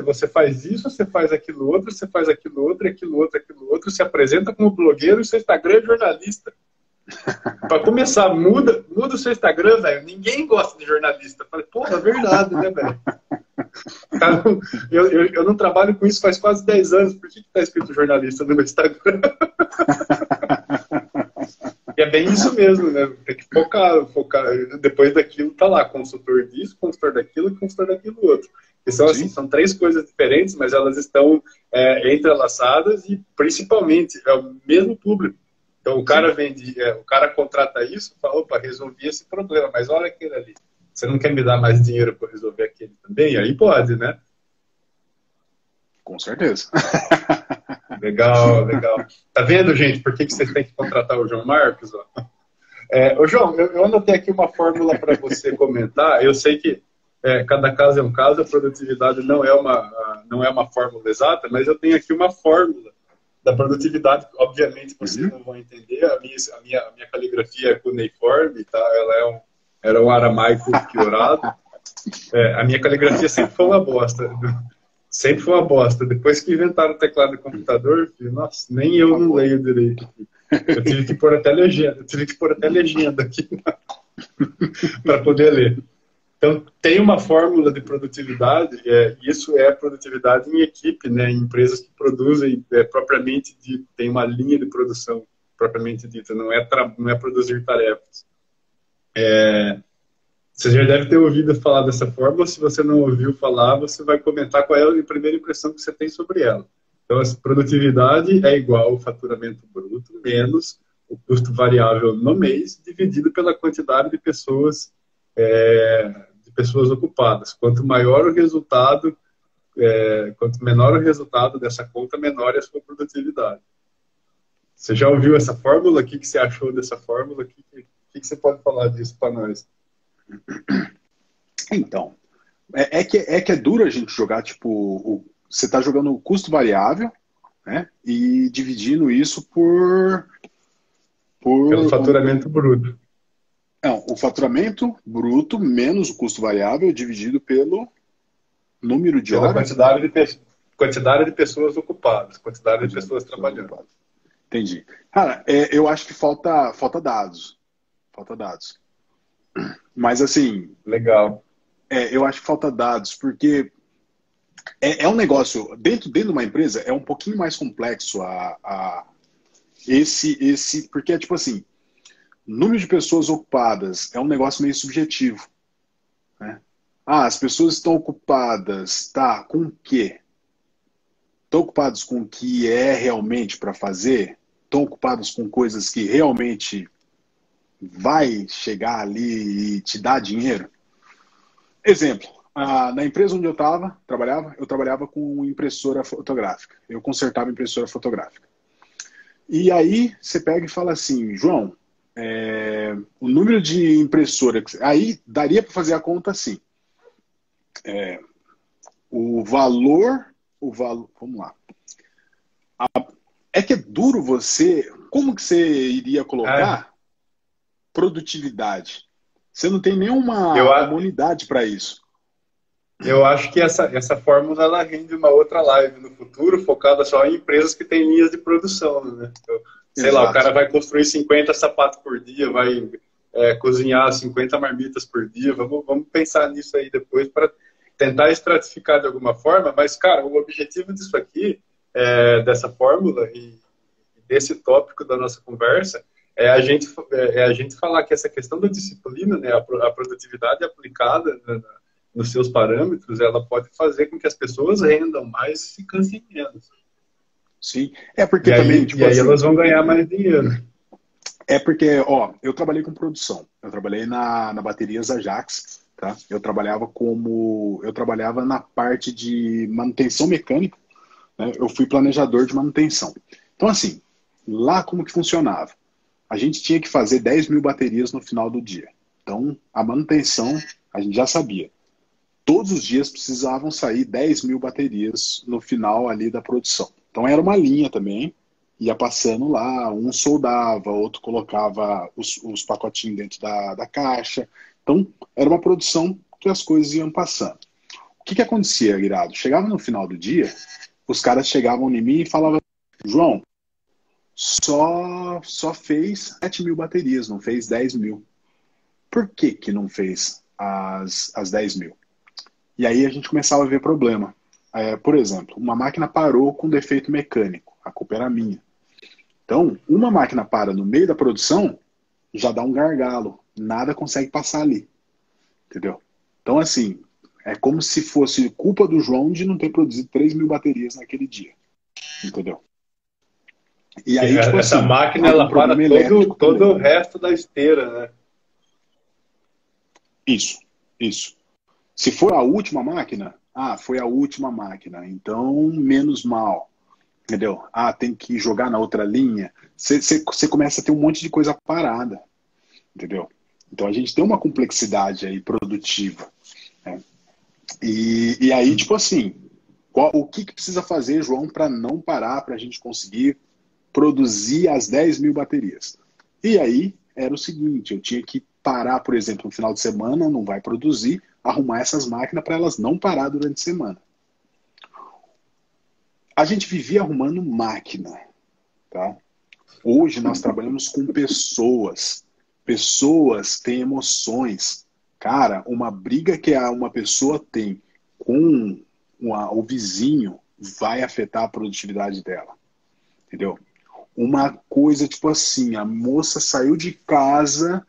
isso, você faz aquilo outro, você faz aquilo outro, se apresenta como blogueiro e seu Instagram é jornalista. Para começar, muda o seu Instagram, velho. Ninguém gosta de jornalista. Falei, porra, é verdade, né, velho? Cara, eu não trabalho com isso faz quase 10 anos. Por que tá escrito jornalista no meu Instagram? E é bem isso mesmo, né? Tem que focar. Depois daquilo tá lá, consultor disso, consultor daquilo, consultor daquilo outro. E são 3 coisas diferentes, mas elas estão entrelaçadas e principalmente é o mesmo público. Então o cara o cara contrata isso e fala, opa, resolvi esse problema, mas olha aquele ali. Você não quer me dar mais dinheiro para resolver aquele também? Aí pode, né? Com certeza. Legal. Tá vendo, gente, por que vocês têm que contratar o João Marcos? Ô, João, eu anotei aqui uma fórmula para você comentar. Eu sei que cada caso é um caso, a produtividade não é uma fórmula exata, mas eu tenho aqui uma fórmula da produtividade, obviamente vocês não vão entender, a minha caligrafia é cuneiforme, tá? Ela era um aramaico piorado. A minha caligrafia sempre foi uma bosta. Sempre foi uma bosta. Depois que inventaram o teclado do computador, filho, nossa, nem eu não leio direito. Eu tive que pôr até legenda aqui para poder ler. Então, tem uma fórmula de produtividade, isso é produtividade em equipe, né? Em empresas que produzem propriamente dito, tem uma linha de produção propriamente dita, não é produzir tarefas. Você já deve ter ouvido falar dessa fórmula, se você não ouviu falar, você vai comentar qual é a primeira impressão que você tem sobre ela. Então, a produtividade é igual ao faturamento bruto menos o custo variável no mês, dividido pela quantidade de pessoas ocupadas. Quanto maior o resultado, quanto menor o resultado dessa conta, menor é a sua produtividade. Você já ouviu essa fórmula? O que você achou dessa fórmula? O que você pode falar disso para nós? Então, que é duro a gente jogar, tipo, você está jogando o custo variável, né? E dividindo isso pelo faturamento bruto. Não, o faturamento bruto menos o custo variável dividido pelo número de horas. Quantidade de pessoas ocupadas, quantidade de pessoas trabalhando. Entendi. Cara, eu acho que falta dados. Falta dados. Mas assim... Legal. Eu acho que falta dados, porque é um negócio... Dentro de uma empresa é um pouquinho mais complexo porque é tipo assim... Número de pessoas ocupadas é um negócio meio subjetivo. Né? As pessoas estão ocupadas, tá? Com o quê? Estão ocupados com o que é realmente para fazer? Estão ocupados com coisas que realmente vai chegar ali e te dar dinheiro? Exemplo, na empresa onde eu trabalhava com impressora fotográfica. Eu consertava impressora fotográfica. E aí você pega e fala assim, João, o número de impressora... Aí daria para fazer a conta assim. O valor... Vamos lá. Que é duro você... Como que você iria colocar produtividade? Você não tem nenhuma unidade para isso. Eu acho que essa fórmula ela rende uma outra live no futuro, focada só em empresas que têm linhas de produção, né? Então, sei lá, o cara vai construir 50 sapatos por dia, vai cozinhar 50 marmitas por dia. Vamos pensar nisso aí depois para tentar estratificar de alguma forma. Mas, cara, o objetivo disso aqui, dessa fórmula e desse tópico da nossa conversa, é a gente falar que essa questão da disciplina, né, a produtividade aplicada nos seus parâmetros, ela pode fazer com que as pessoas rendam mais e se cansem menos. Sim, porque também... Tipo, aí elas vão ganhar mais dinheiro. Porque, eu trabalhei com produção. Eu trabalhei na Baterias Ajax, tá? Eu trabalhava na parte de manutenção mecânica, né? Eu fui planejador de manutenção. Então, assim, lá como que funcionava? A gente tinha que fazer 10 mil baterias no final do dia. Então, a manutenção, a gente já sabia. Todos os dias precisavam sair 10 mil baterias no final ali da produção. Então era uma linha também, ia passando lá, um soldava, outro colocava os pacotinhos dentro da caixa. Então era uma produção que as coisas iam passando. O que acontecia, Guirado? Chegava no final do dia, os caras chegavam em mim e falavam, João, só fez 7 mil baterias, não fez 10 mil. Por que não fez as 10 mil? E aí a gente começava a ver problema. Por exemplo, uma máquina parou com defeito mecânico. A culpa era minha. Então, uma máquina para no meio da produção, já dá um gargalo. Nada consegue passar ali. Entendeu? Então, assim, é como se fosse culpa do João de não ter produzido 3 mil baterias naquele dia. Entendeu? E aí, tipo essa assim, máquina, ela para todo o resto da esteira, né? Isso. Se for a última máquina, foi a última máquina, então menos mal, entendeu? Tem que jogar na outra linha. Você começa a ter um monte de coisa parada, entendeu? Então a gente tem uma complexidade aí produtiva. Né? E aí, tipo assim, o que precisa fazer, João, para não parar, para a gente conseguir produzir as 10 mil baterias? E aí era o seguinte, eu tinha que parar, por exemplo, no final de semana, não vai produzir, arrumar essas máquinas para elas não parar durante a semana. A gente vivia arrumando máquina, tá? Hoje nós trabalhamos com pessoas. Pessoas têm emoções, Cara, uma briga que uma pessoa tem com o vizinho vai afetar a produtividade dela, entendeu? Uma coisa tipo assim, a moça saiu de casa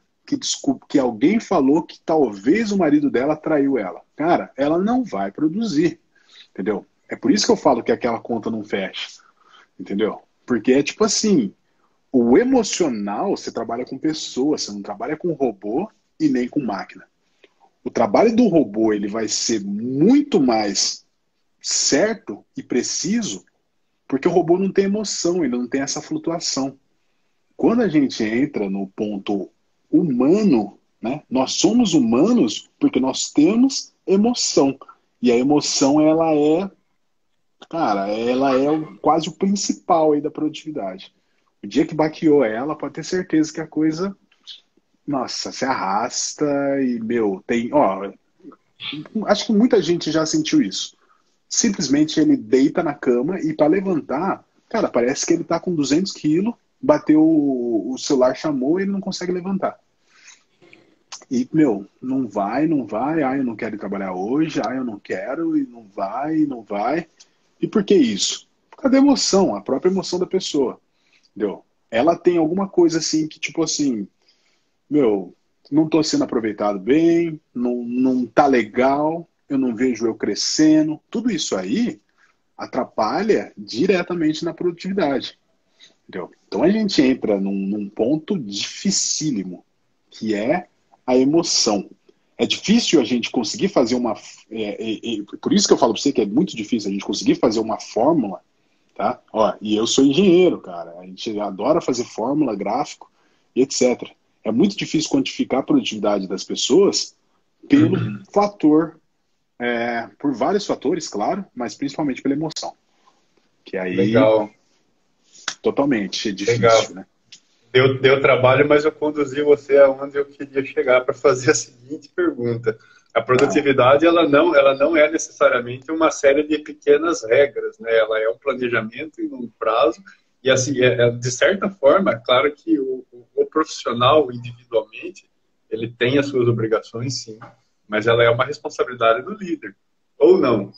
que alguém falou que talvez o marido dela traiu ela. Cara, ela não vai produzir, entendeu? É por isso que eu falo que aquela conta não fecha, entendeu? Porque é tipo assim, o emocional, você trabalha com pessoas, você não trabalha com robô e nem com máquina. O trabalho do robô ele vai ser muito mais certo e preciso porque o robô não tem emoção, ele não tem essa flutuação. Quando a gente entra no ponto humano, né, nós somos humanos porque nós temos emoção. E a emoção, ela é, cara, ela é quase o principal aí da produtividade. O dia que baqueou ela, pode ter certeza que a coisa, nossa, se arrasta e, meu, tem, ó, acho que muita gente já sentiu isso. Simplesmente ele deita na cama e para levantar, cara, parece que ele tá com 200 quilos, bateu o celular, chamou e ele não consegue levantar. E, meu, não vai, não vai, ah, eu não quero ir trabalhar hoje, ah, eu não quero, e não vai, não vai. E por que isso? Por causa da emoção, a própria emoção da pessoa, entendeu? Ela tem alguma coisa assim que, tipo assim, meu, não tô sendo aproveitado bem, não tá legal, eu não vejo eu crescendo. Tudo isso aí atrapalha diretamente na produtividade, entendeu? Então a gente entra num ponto dificílimo, que é a emoção. É difícil a gente conseguir fazer uma... por isso que eu falo para você que é muito difícil a gente conseguir fazer uma fórmula, tá? Ó, e eu sou engenheiro, cara. A gente adora fazer fórmula, gráfico e etc. É muito difícil quantificar a produtividade das pessoas pelo fator, por vários fatores, claro, mas principalmente pela emoção. Que aí, Legal. totalmente é difícil, Legal. né? Deu trabalho, mas eu conduzi você aonde eu queria chegar para fazer a seguinte pergunta. A produtividade, ela não é necessariamente uma série de pequenas regras, né? Ela é um planejamento em um prazo, e assim, de certa forma, claro que o profissional, individualmente, ele tem as suas obrigações, sim, mas ela é uma responsabilidade do líder, ou não?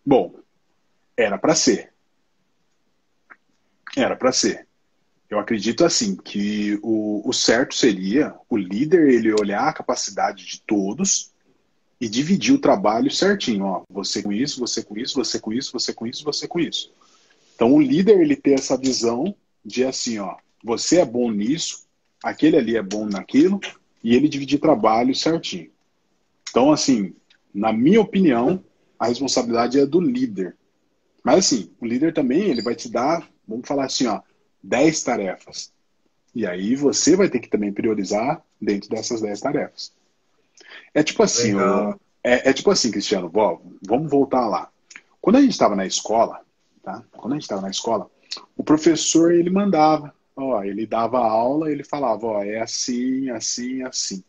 Bom, era para ser. Era para ser. Eu acredito assim que o certo seria o líder ele olhar a capacidade de todos e dividir o trabalho certinho. Ó, você com isso, você com isso, você com isso, você com isso, você com isso. Então o líder ele ter essa visão de assim, ó, você é bom nisso, aquele ali é bom naquilo e ele dividir trabalho certinho. Então assim, na minha opinião, a responsabilidade é do líder. Mas assim, o líder também ele vai te dar, vamos falar assim, ó, 10 tarefas. E aí você vai ter que também priorizar dentro dessas 10 tarefas. É tipo assim, Legal. tipo assim, Cristiano, vamos voltar lá. Quando a gente estava na escola, tá? Quando a gente estava na escola, o professor ele mandava, ó, ele dava aula, ele falava, ó, é assim, assim, assim.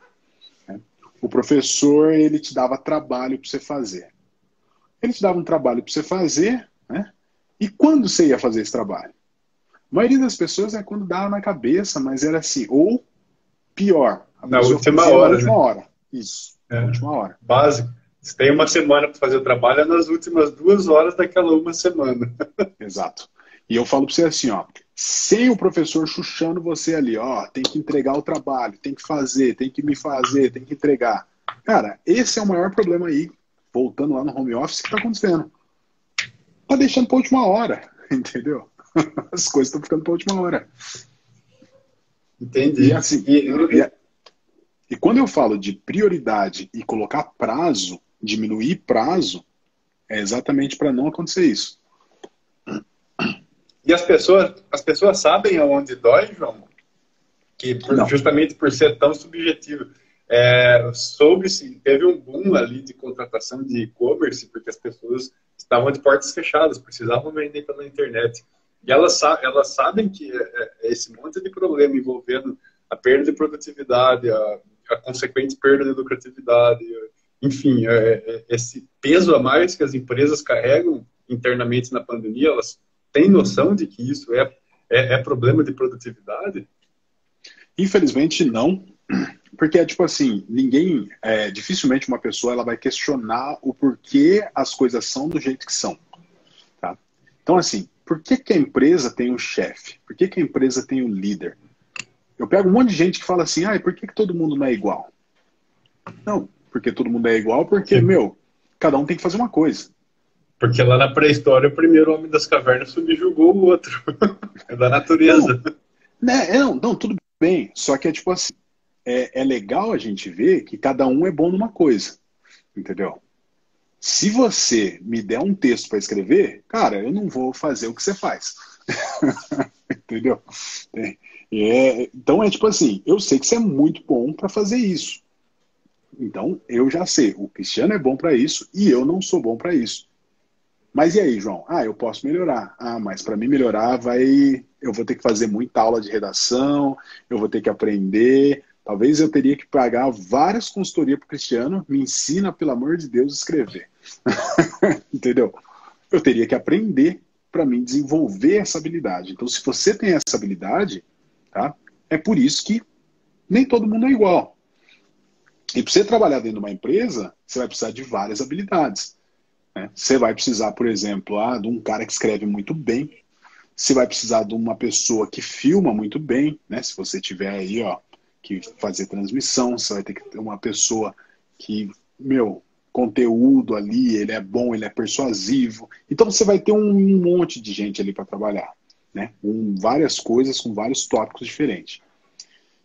Né? O professor ele te dava trabalho para você fazer. Ele te dava um trabalho para você fazer, né? E quando você ia fazer esse trabalho? A maioria das pessoas é quando dava na cabeça, mas era assim, ou pior, a Na pessoa última fazia na hora, última né? hora. Isso, na É. última hora. Básico. Se tem uma semana para fazer o trabalho, é nas últimas 2 horas daquela uma semana. Exato. E eu falo para você assim, ó, sem o professor chuchando você ali, ó, tem que entregar o trabalho, tem que fazer, tem que me fazer, tem que entregar. Cara, esse é o maior problema aí, voltando lá no home office, que está acontecendo. Tá deixando para última hora, entendeu? As coisas estão ficando para última hora. E Entendi. assim, e quando eu falo de prioridade e colocar prazo, diminuir prazo, é exatamente para não acontecer isso. E as pessoas sabem aonde dói, João? Que Não. justamente por ser tão subjetivo. Soube-se, teve um boom ali de contratação de e-commerce, porque as pessoas estavam de portas fechadas, precisavam vender pela internet. E elas sabem que esse monte de problema envolvendo a perda de produtividade, a consequente perda de lucratividade, enfim, esse peso a mais que as empresas carregam internamente na pandemia, elas têm noção de que isso é problema de produtividade? Infelizmente não, porque é tipo assim, dificilmente uma pessoa ela vai questionar o porquê as coisas são do jeito que são, tá? Então assim, por que que a empresa tem o chefe? Por que que a empresa tem o líder? Eu pego um monte de gente que fala assim, ah, e por que que todo mundo não é igual? Não, porque todo mundo é igual, porque, cada um tem que fazer uma coisa. Porque lá na pré-história, o primeiro homem das cavernas subjugou o outro. É da natureza. Não, tudo bem. Só que é tipo assim, é legal a gente ver que cada um é bom numa coisa. Entendeu? Se você me der um texto para escrever, cara, eu não vou fazer o que você faz. Entendeu? Então é tipo assim, eu sei que você é muito bom para fazer isso. Então eu já sei, o Cristiano é bom para isso e eu não sou bom para isso. Mas e aí, João? Ah, eu posso melhorar. Ah, mas para mim melhorar eu vou ter que fazer muita aula de redação, eu vou ter que aprender. Talvez eu teria que pagar várias consultorias para o Cristiano, me ensina, pelo amor de Deus, a escrever. Entendeu? Eu teria que aprender para mim desenvolver essa habilidade. Então, se você tem essa habilidade, tá? É por isso que nem todo mundo é igual. E para você trabalhar dentro de uma empresa, você vai precisar de várias habilidades. Você vai precisar, por exemplo, de um cara que escreve muito bem. Você vai precisar de uma pessoa que filma muito bem, né? Se você tiver aí, que fazer transmissão, você vai ter que ter uma pessoa que, conteúdo ali, ele é bom, ele é persuasivo. Então você vai ter um monte de gente ali para trabalhar, né? Com várias coisas, com vários tópicos diferentes.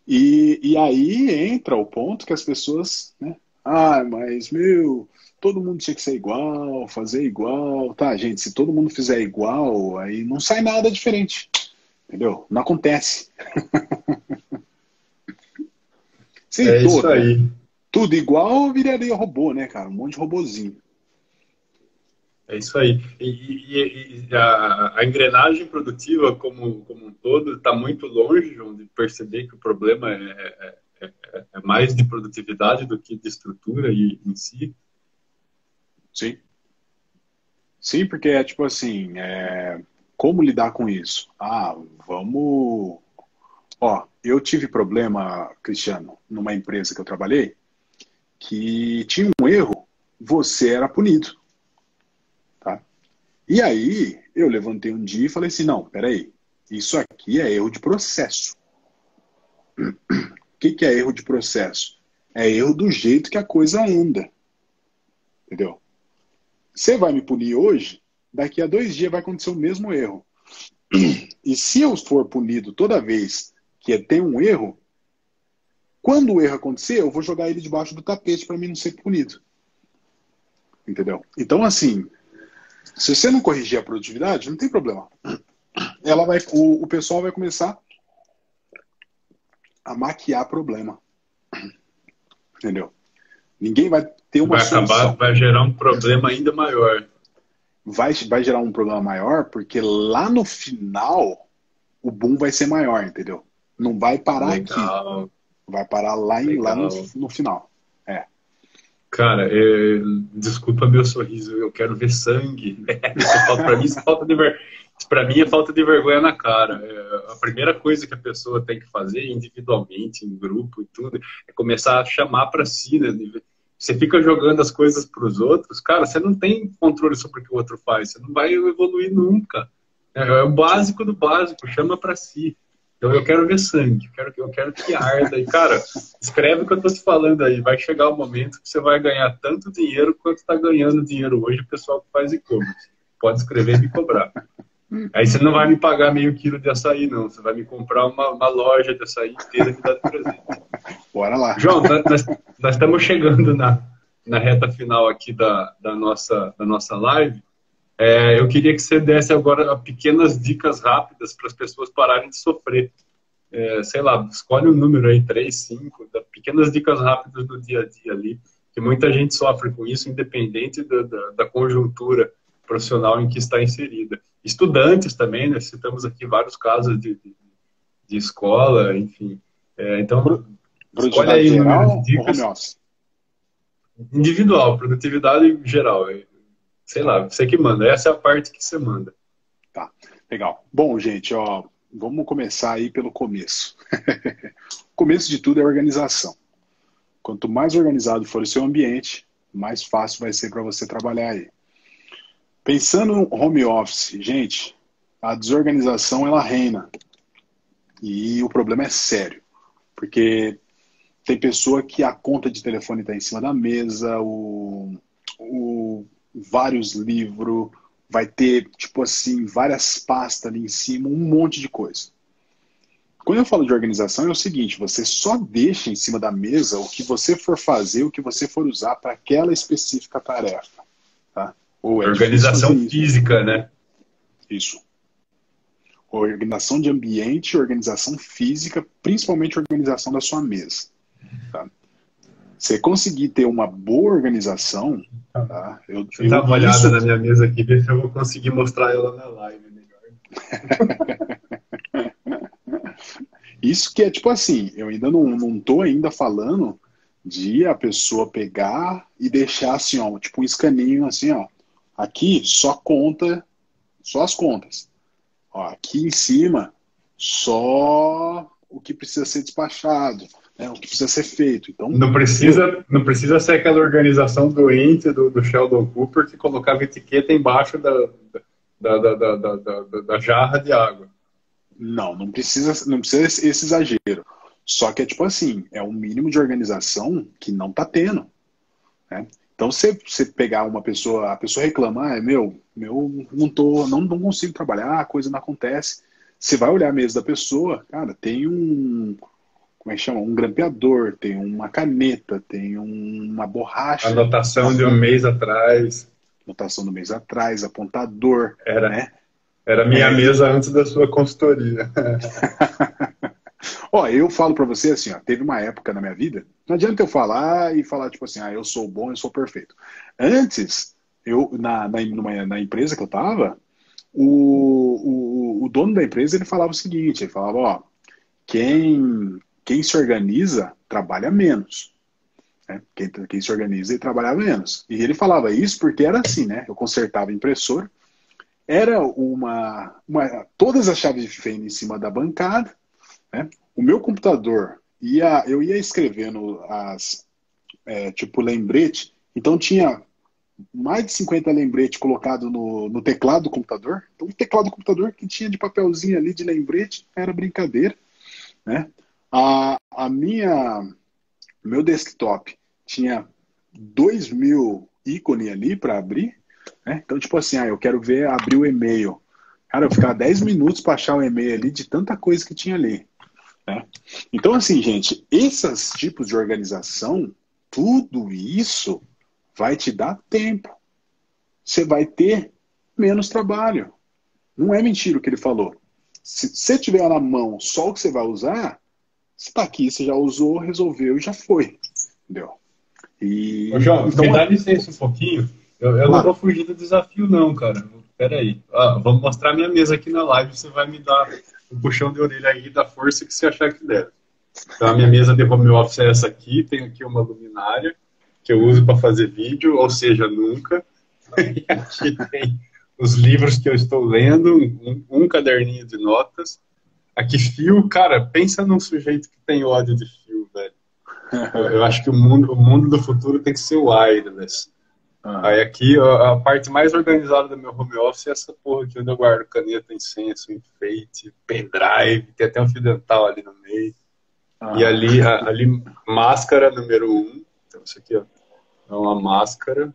E aí entra o ponto que as pessoas, né? Ah, mas, todo mundo tinha que ser igual, fazer igual. Tá, gente, se todo mundo fizer igual, aí não sai nada diferente. Entendeu? Não acontece. É isso aí. Tudo igual viraria robô, né, cara? Um monte de robozinho. É isso aí. E a engrenagem produtiva como um todo está muito longe, João, de perceber que o problema é mais de produtividade do que de estrutura em si. Sim. Sim, porque é tipo assim, como lidar com isso? Ah, vamos... Ó, eu tive problema, Cristiano, numa empresa que eu trabalhei, que tinha um erro, você era punido. Tá? E aí, eu levantei um dia e falei assim, não, peraí, isso aqui é erro de processo. O que é erro de processo? É erro do jeito que a coisa anda. Entendeu? Você vai me punir hoje, daqui a 2 dias vai acontecer o mesmo erro. E se eu for punido toda vez que tem um erro, quando o erro acontecer, eu vou jogar ele debaixo do tapete para mim não ser punido. Entendeu? Então, assim, se você não corrigir a produtividade, não tem problema. O pessoal vai começar a maquiar problema. Entendeu? Ninguém vai ter uma solução. Vai gerar um problema ainda maior. Vai gerar um problema maior porque lá no final o boom vai ser maior, entendeu? Não vai parar Legal. aqui. Vai parar lá no final. Cara, desculpa meu sorriso, eu quero ver sangue. Para mim é falta de vergonha na cara. A primeira coisa que a pessoa tem que fazer individualmente, em grupo e tudo, é começar a chamar para si, né? Você fica jogando as coisas para os outros, cara, você não tem controle sobre o que o outro faz, você não vai evoluir nunca. É o básico do básico, chama para si. Então eu quero ver sangue, eu quero que arda. E, cara, escreve o que eu tô te falando aí. Vai chegar o momento que você vai ganhar tanto dinheiro quanto está ganhando dinheiro hoje o pessoal que faz e-commerce. Pode escrever e me cobrar. Aí você não vai me pagar meio quilo de açaí, não. Você vai me comprar uma loja de açaí inteira e me dar de presente. Bora lá. João, nós estamos chegando na reta final aqui da nossa live. Eu queria que você desse agora pequenas dicas rápidas para as pessoas pararem de sofrer. Sei lá, escolhe um número aí, 3, 5, pequenas dicas rápidas do dia a dia ali, que muita gente sofre com isso, independente da conjuntura profissional em que está inserida. Estudantes também, né? Citamos aqui vários casos de escola, enfim. Então, escolhe aí um número de dicas. Individual, produtividade geral. Sei lá, você que manda. Essa é a parte que você manda. Tá, legal. Bom, gente, vamos começar aí pelo começo. começo de tudo é organização. Quanto mais organizado for o seu ambiente, mais fácil vai ser para você trabalhar aí. Pensando no home office, gente, a desorganização ela reina. E o problema é sério. Porque tem pessoa que a conta de telefone está em cima da mesa, vários livros, vai ter, tipo assim, várias pastas ali em cima, um monte de coisa. Quando eu falo de organização, é o seguinte, você só deixa em cima da mesa o que você for fazer, o que você for usar para aquela específica tarefa. Tá? Ou é Organização física, né? Isso. Organização de ambiente, organização física, principalmente organização da sua mesa. Tá? Você conseguir ter uma boa organização... Tá? Deixa eu dar uma olhada na minha mesa aqui, ver se eu vou conseguir mostrar ela na live melhor. Isso que é tipo assim, eu ainda não tô ainda falando de a pessoa pegar e deixar assim, ó, tipo um escaninho assim, ó. Aqui só as contas. Ó, aqui em cima, só o que precisa ser despachado, né, o que precisa ser feito. Então, não precisa ser aquela organização doente do Sheldon Cooper que colocava etiqueta embaixo da jarra de água. Não precisa esse exagero. Só que é tipo assim, é um mínimo de organização que não tá tendo. Né? Então, você pegar uma pessoa, a pessoa reclama, meu, não consigo trabalhar, a coisa não acontece. Você vai olhar a mesa da pessoa, cara, tem como é que chama? Um grampeador, tem uma caneta, tem uma borracha. Anotação de um mês atrás. Anotação do mês atrás, apontador. Né? Era minha mesa antes da sua consultoria. Ó, eu falo pra você assim, ó, teve uma época na minha vida, não adianta eu falar tipo assim, eu sou bom, eu sou perfeito. Antes, na empresa que eu tava, o dono da empresa, ele falava o seguinte, ele falava, ó, quem se organiza, trabalha menos. Né? Quem se organiza, ele trabalha menos. E ele falava isso porque era assim, né? Eu consertava a impressora, era todas as chaves de fenda em cima da bancada, né? O meu computador, eu ia escrevendo tipo lembrete, então tinha mais de 50 lembretes colocados no teclado do computador. Então o teclado do computador que tinha de papelzinho ali de lembrete era brincadeira. Né? Meu desktop tinha 2.000 ícones ali para abrir. Né? Então, tipo assim, eu quero abrir o e-mail. Cara, eu ficava 10 minutos para achar o e-mail ali de tanta coisa que tinha ali. Né? Então, assim, gente, esses tipos de organização, tudo isso vai te dar tempo. Você vai ter menos trabalho. Não é mentira o que ele falou. Se você tiver na mão só o que você vai usar, você está aqui, você já usou, resolveu e já foi. Entendeu? Ô, João, então, me dá licença um pouquinho. Eu não vou fugir do desafio, não, cara. Peraí. Vamos mostrar minha mesa aqui na live. Você vai me dar um puxão de orelha aí da força que você achar que deve. Então, a minha mesa de home office é essa aqui. Tenho aqui uma luminária que eu uso para fazer vídeo, ou seja, nunca. E aqui tem os livros que eu estou lendo, um caderninho de notas. Aqui fio, cara, pensa num sujeito que tem ódio de fio, velho. Eu acho que o mundo do futuro tem que ser wireless. Aí aqui, a parte mais organizada do meu home office é essa porra aqui, onde eu guardo caneta, incenso, enfeite, pendrive, tem até um fio dental ali no meio. E ali, máscara número 1. Então, isso aqui, ó, é uma máscara.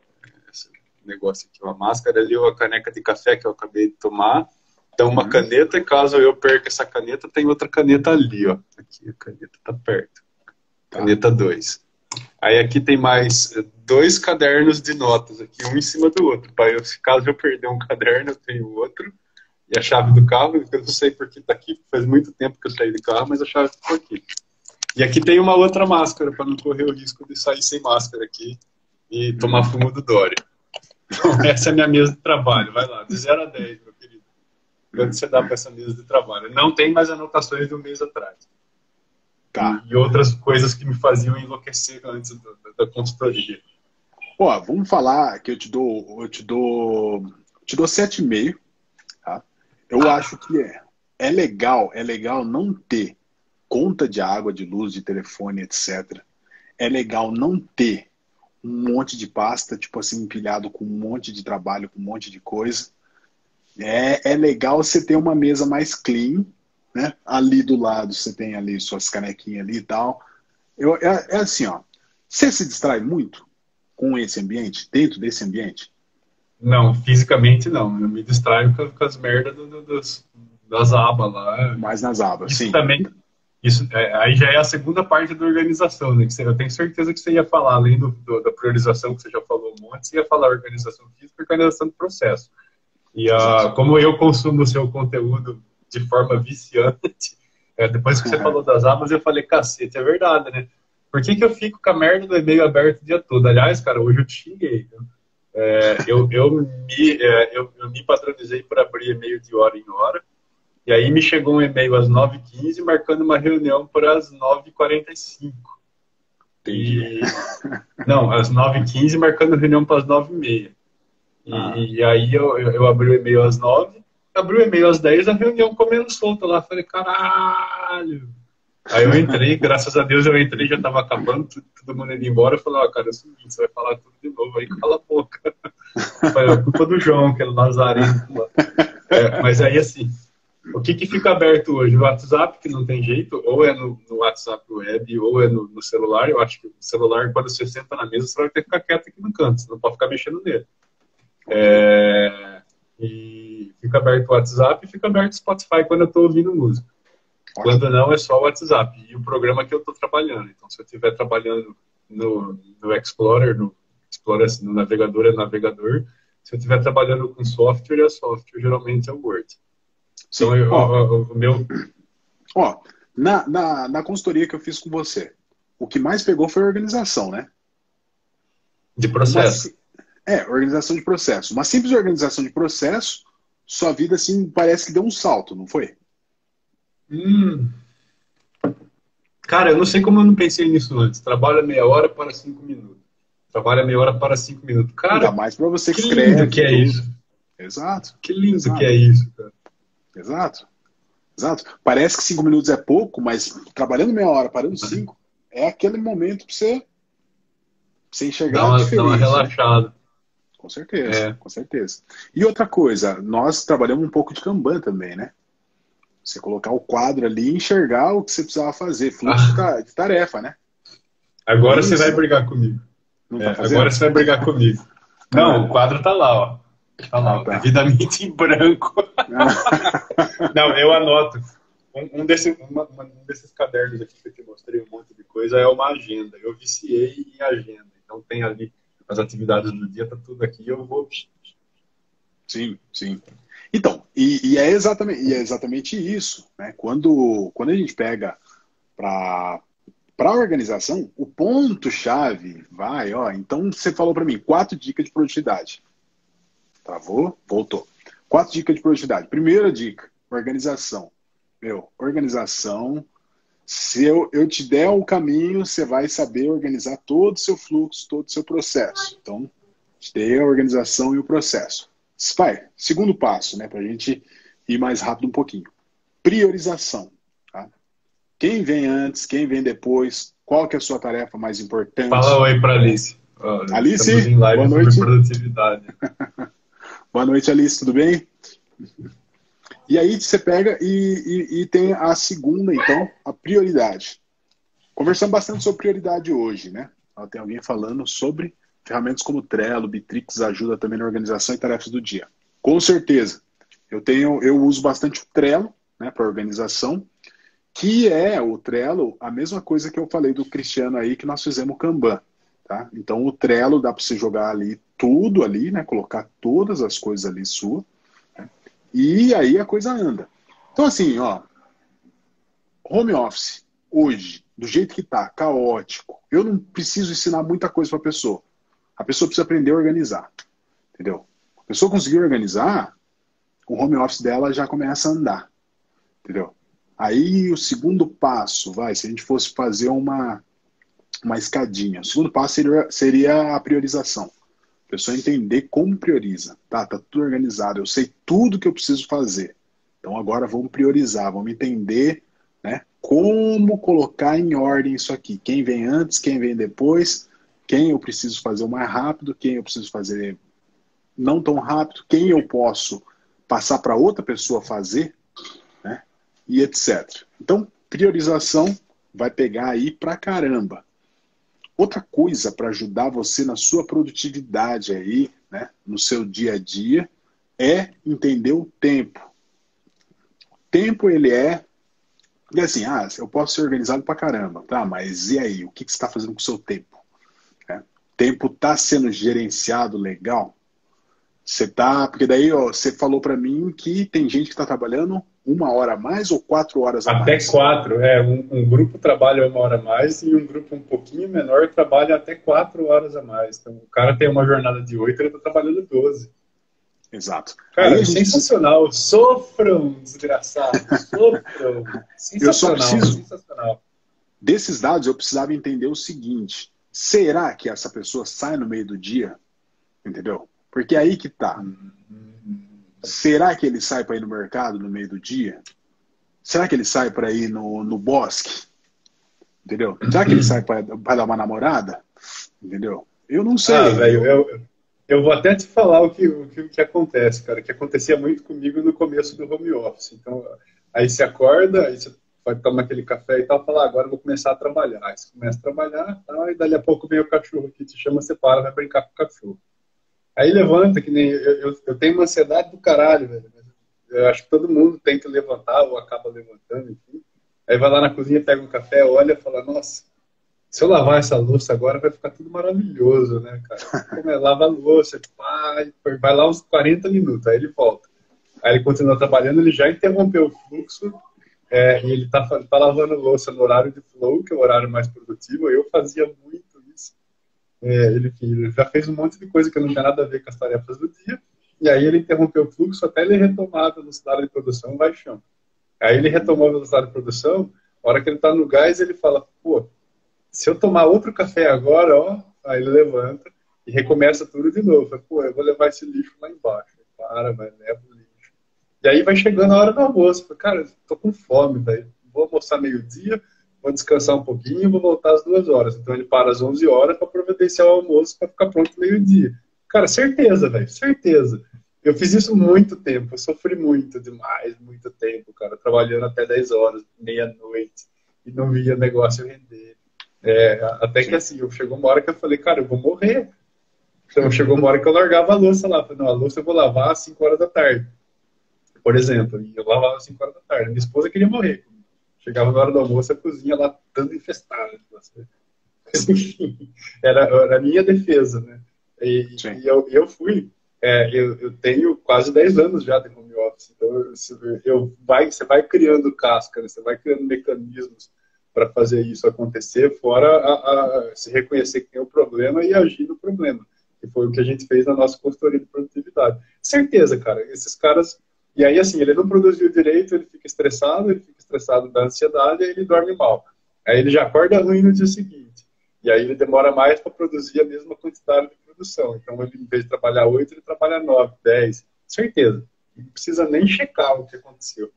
Esse negócio aqui, uma máscara ali, uma caneca de café que eu acabei de tomar. Então, uma caneta, e caso eu perca essa caneta, tem outra caneta ali, ó. Aqui, a caneta tá perto. Caneta 2. Aí aqui tem mais 2 cadernos de notas, aqui, um em cima do outro. Caso eu perder um caderno, eu tenho outro. E a chave do carro, eu não sei porque tá aqui, faz muito tempo que eu saí do carro, mas a chave ficou aqui. E aqui tem uma outra máscara, para não correr o risco de sair sem máscara aqui e tomar fumo do Dória. Então, essa é a minha mesa de trabalho. Vai lá, de 0 a 10, meu querido. Quanto você dá para essa mesa de trabalho? Não tem mais anotações de um mês atrás. Tá. E outras coisas que me faziam enlouquecer antes da consultoria. Ó, vamos falar que eu te dou 7,5. Tá? Eu acho que é legal não ter conta de água, de luz, de telefone, etc. É legal não ter um monte de pasta, tipo assim, empilhado com um monte de trabalho, com um monte de coisa. É legal você ter uma mesa mais clean, né? Ali do lado você tem ali suas canequinhas ali e tal. É assim, ó. Você se distrai muito com esse ambiente, dentro desse ambiente? Não, fisicamente não. Eu me distraio com as merdas das abas lá. Mais nas abas, Isso sim. também, aí já é a segunda parte da organização, né? Eu tenho certeza que você ia falar, além da priorização que você já falou um monte, você ia falar organização física e organização do processo. E Exato. como eu consumo o seu conteúdo de forma viciante, depois que você falou das abas, eu falei, cacete, é verdade, né? Por que eu fico com a merda do e-mail aberto o dia todo? Aliás, cara, hoje eu te xinguei. Viu? Eu me padronizei por abrir e-mail de hora em hora. E aí me chegou um e-mail às 9h15, marcando uma reunião para as 9h45. Entendi. Não, às 9h15, marcando reunião para as 9h30. E aí eu abri o e-mail às 9h, abri o e-mail às 10h, a reunião comendo solta lá. Falei, caralho. Aí eu entrei, graças a Deus eu entrei, já estava acabando, todo mundo indo embora. Eu falei, cara, é o seguinte, você vai falar tudo de novo aí, cala a boca. Falei, é culpa do João, aquele lazarento lá. Mas aí, assim, o que fica aberto hoje? O WhatsApp, que não tem jeito, ou é no WhatsApp web, ou é no celular. Eu acho que o celular, quando você senta na mesa, você vai ter que ficar quieto aqui no canto, você não pode ficar mexendo nele. E fica aberto o WhatsApp e fica aberto o Spotify quando eu estou ouvindo música. Quando não, é só o WhatsApp e o programa que eu estou trabalhando. Então, se eu estiver trabalhando no Explorer, assim, no navegador é navegador. Se eu estiver trabalhando com software, é software. Geralmente é o Word. Então, o meu... Na consultoria que eu fiz com você, o que mais pegou foi a organização, né? De processo. Organização de processo. Uma simples organização de processo, sua vida, assim, parece que deu um salto, não foi? Cara, eu não sei como eu não pensei nisso antes. Trabalha meia hora para 5 minutos. Trabalha meia hora para 5 minutos. Cara, ainda mais para você que escreve. Que lindo que é isso. Exato. Que lindo que é isso, cara. Exato. Parece que 5 minutos é pouco, mas trabalhando meia hora, parando 5, é aquele momento para você enxergar a diferença. Dá uma relaxada. Né? Com certeza, com certeza. E outra coisa, nós trabalhamos um pouco de Kanban também, né? Você colocar o quadro ali e enxergar o que você precisava fazer, fluxo de tarefa, né? Agora você vai brigar comigo. Agora você vai brigar comigo. Não, o quadro tá lá, ó. Tá lá, tá. Devidamente em branco. Não, eu anoto. Um desses cadernos aqui que eu te mostrei, um monte de coisa, é uma agenda. Eu viciei em agenda. Então tem ali as atividades do dia, tá tudo aqui, eu vou... Sim. Então, e é exatamente isso, né? Quando a gente pega para a organização, o ponto-chave vai, então você falou para mim, 4 dicas de produtividade. Travou? Voltou. 4 dicas de produtividade. Primeira dica, organização. Organização. Se eu te der o caminho, você vai saber organizar todo o seu fluxo, todo o seu processo. Então, te dei a organização e o processo. Segundo passo, né, para a gente ir mais rápido um pouquinho. Priorização. Tá? Quem vem antes, quem vem depois, qual que é a sua tarefa mais importante? Fala oi para Alice. Alice, em live boa noite. Sobre produtividade. Boa noite, Alice, tudo bem? E aí você pega e tem a segunda, então, a prioridade. Conversamos bastante sobre prioridade hoje, né? Tem alguém falando sobre ferramentas como Trello, Bitrix ajuda também na organização e tarefas do dia. Com certeza. Eu uso bastante o Trello, né, para organização, que é o Trello, a mesma coisa que eu falei do Cristiano aí, que nós fizemos o Kanban. Tá? Então o Trello dá para você jogar ali tudo ali, né, colocar todas as coisas ali sua, né, e aí a coisa anda. Então assim, home office, hoje, do jeito que tá, caótico, eu não preciso ensinar muita coisa para a pessoa. A pessoa precisa aprender a organizar, entendeu? A pessoa conseguir organizar, o home office dela já começa a andar, entendeu? Aí o segundo passo, se a gente fosse fazer uma escadinha, o segundo passo seria a priorização. A pessoa entender como prioriza. Tá tudo organizado, eu sei tudo que eu preciso fazer. Então agora vamos priorizar, vamos entender, né, como colocar em ordem isso aqui. Quem vem antes, quem vem depois, quem eu preciso fazer o mais rápido, quem eu preciso fazer não tão rápido, quem eu posso passar para outra pessoa fazer, né? E etc. Então, priorização vai pegar aí pra caramba. Outra coisa para ajudar você na sua produtividade aí, né, no seu dia a dia, é entender o tempo. O tempo, ele é... E assim, eu posso ser organizado pra caramba, tá? Mas e aí? O que você está fazendo com o seu tempo? Né? O tempo está sendo gerenciado legal? Você tá... Porque daí, ó, você falou para mim que tem gente que está trabalhando 1 hora a mais ou 4 horas a Até mais? 4. Um grupo trabalha 1 hora a mais e um grupo um pouquinho menor trabalha até 4 horas a mais. Então, o cara tem uma jornada de 8, ele está trabalhando 12. Exato. Cara, aí sensacional. Precisa... Sofram, desgraçados. Sofram. Sensacional, sensacional. Desses dados, eu precisava entender o seguinte. Será que essa pessoa sai no meio do dia? Entendeu? Porque aí que tá. Será que ele sai para ir no mercado no meio do dia? Será que ele sai para ir no bosque? Entendeu? Será que ele sai para dar uma namorada? Entendeu? Eu não sei. Velho, eu vou até te falar o que acontece, cara. Que acontecia muito comigo no começo do home office. Então, aí você acorda, aí você vai tomar aquele café e tal, fala, agora eu vou começar a trabalhar. Aí você começa a trabalhar, tal, e dali a pouco vem o cachorro que te chama, você para, vai brincar com o cachorro. Aí levanta, que nem eu tenho uma ansiedade do caralho, velho. Eu acho que todo mundo tem que levantar ou acaba levantando, enfim. Aí vai lá na cozinha, pega um café, olha e fala, nossa, se eu lavar essa louça agora vai ficar tudo maravilhoso, né, cara? Como lava a louça, vai lá uns 40 minutos, aí ele volta. Aí ele continua trabalhando, ele já interrompeu o fluxo, e ele tá lavando louça no horário de flow, que é o horário mais produtivo. Eu fazia muito isso. Ele já fez um monte de coisa que não tinha nada a ver com as tarefas do dia, e aí ele interrompeu o fluxo até ele retomar a velocidade de produção baixão. Aí ele retomou a velocidade de produção, a hora que ele tá no gás, ele fala, pô, se eu tomar outro café agora, ó, aí ele levanta e recomeça tudo de novo. Fala, pô, eu vou levar esse lixo lá embaixo. Vai, leva o lixo. E aí vai chegando a hora do almoço. Fala, cara, tô com fome, velho. Vou almoçar meio-dia, vou descansar um pouquinho e vou voltar às 2 horas. Então ele para às 11 horas para providenciar o almoço para ficar pronto meio-dia. Cara, certeza, velho, certeza. Eu fiz isso muito tempo, eu sofri muito demais, muito tempo, cara, trabalhando até 10 horas, meia-noite, e não via negócio render. Até que assim, chegou uma hora que eu falei, cara, eu vou morrer. Então chegou uma hora que eu largava a louça lá. Falei, não, a louça eu vou lavar às 5 horas da tarde. Por exemplo, e eu lavava às 5 horas da tarde. Minha esposa queria morrer. Chegava na hora do almoço, a cozinha lá toda infestada. Mas, enfim, era a minha defesa, né? E eu fui. Eu tenho quase 10 anos já de home office. Então você vai criando casca, né? Você vai criando mecanismos para fazer isso acontecer, fora se reconhecer que tem o problema e agir no problema, que foi o que a gente fez na nossa consultoria de produtividade. Certeza, cara, esses caras... E aí, assim, ele não produziu direito, ele fica estressado da ansiedade, aí ele dorme mal. Aí ele já acorda ruim no dia seguinte. E aí ele demora mais para produzir a mesma quantidade de produção. Então, ele, em vez de trabalhar 8, ele trabalha 9, 10. Certeza. Não precisa nem checar o que aconteceu.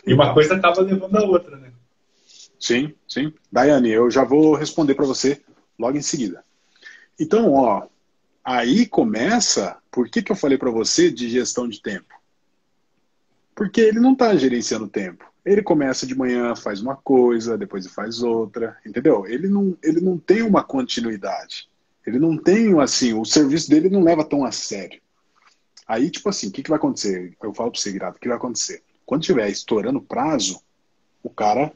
E uma coisa acaba levando a outra, né? Sim, sim. Daiane, eu já vou responder para você logo em seguida. Então, ó, aí começa... Por que eu falei para você de gestão de tempo? Porque ele não está gerenciando o tempo. Ele começa de manhã, faz uma coisa, depois ele faz outra, entendeu? Ele não tem uma continuidade. Ele não tem, assim, o serviço dele não leva tão a sério. Aí, tipo assim, o que vai acontecer? Eu falo para você, Grato, o que vai acontecer? Quando estiver estourando prazo, o cara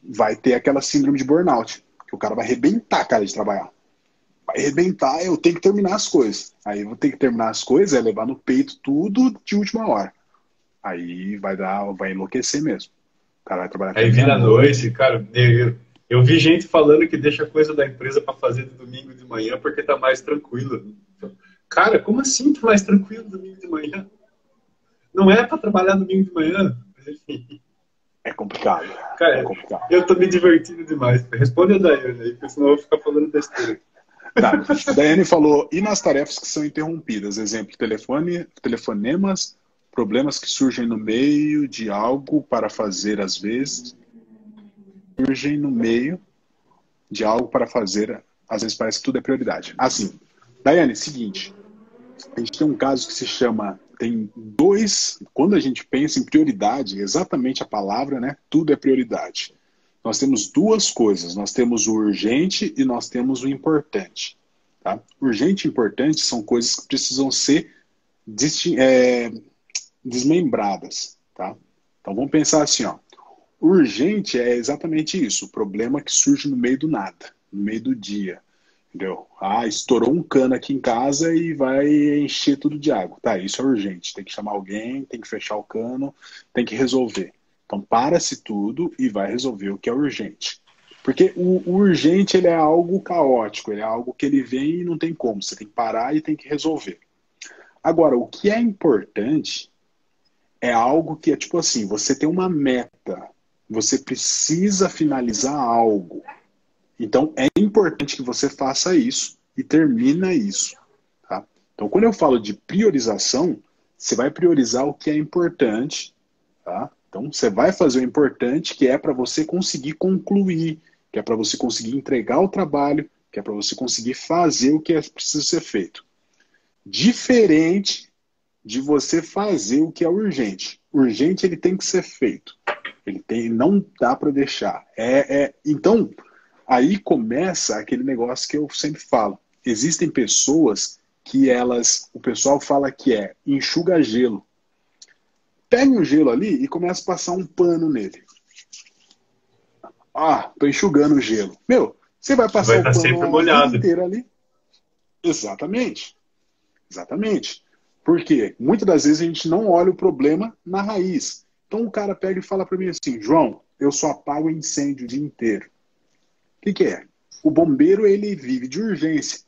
vai ter aquela síndrome de burnout, que o cara vai arrebentar a cara de trabalhar. Vai arrebentar, eu tenho que terminar as coisas. Aí eu vou ter que terminar as coisas, levar no peito tudo de última hora. Aí vai enlouquecer mesmo. O cara vai trabalhar. Aí vira noite, cara. Eu vi gente falando que deixa coisa da empresa para fazer de domingo de manhã porque tá mais tranquilo. Cara, como assim tá mais tranquilo domingo de manhã? Não é para trabalhar domingo de manhã? É complicado. Cara, eu tô me divertindo demais. Responde a Daiane aí, porque senão eu vou ficar falando besteira. Tá. Daiane falou, e nas tarefas que são interrompidas? Exemplo, telefonemas, Problemas que surgem no meio de algo para fazer, às vezes. Surgem no meio de algo para fazer, às vezes parece que tudo é prioridade. Assim, Daiane, seguinte, a gente tem um caso que se chama, tem dois, quando a gente pensa em prioridade, exatamente a palavra, né? Tudo é prioridade. Nós temos duas coisas, nós temos o urgente e nós temos o importante. Tá? Urgente e importante são coisas que precisam ser desmembradas. Tá? Então vamos pensar assim, ó. Urgente é exatamente isso, o problema que surge no meio do nada, no meio do dia. Entendeu? Ah, estourou um cano aqui em casa e vai encher tudo de água. Tá, isso é urgente. Tem que chamar alguém, tem que fechar o cano, tem que resolver. Então, para-se tudo e vai resolver o que é urgente. Porque o urgente, ele é algo caótico, ele é algo que ele vem e não tem como. Você tem que parar e tem que resolver. Agora, o que é importante é algo que é tipo assim, você tem uma meta, você precisa finalizar algo. Então, é importante que você faça isso e termina isso. Tá? Então, quando eu falo de priorização, você vai priorizar o que é importante. Tá? Então, você vai fazer o importante, que é para você conseguir concluir, que é para você conseguir entregar o trabalho, que é para você conseguir fazer o que é preciso ser feito. Diferente de você fazer o que é urgente. Urgente, ele tem que ser feito. Não dá para deixar. Então, aí começa aquele negócio que eu sempre falo. Existem pessoas que o pessoal fala que é enxuga gelo. Pega um gelo ali e começa a passar um pano nele. Ah, tô enxugando o gelo. Meu, você vai passar o pano a vida inteira ali. Exatamente. Exatamente. Por quê? Muitas das vezes a gente não olha o problema na raiz. Então o cara pega e fala para mim assim, João, eu só apago incêndio o dia inteiro. O que é? O bombeiro, ele vive de urgência.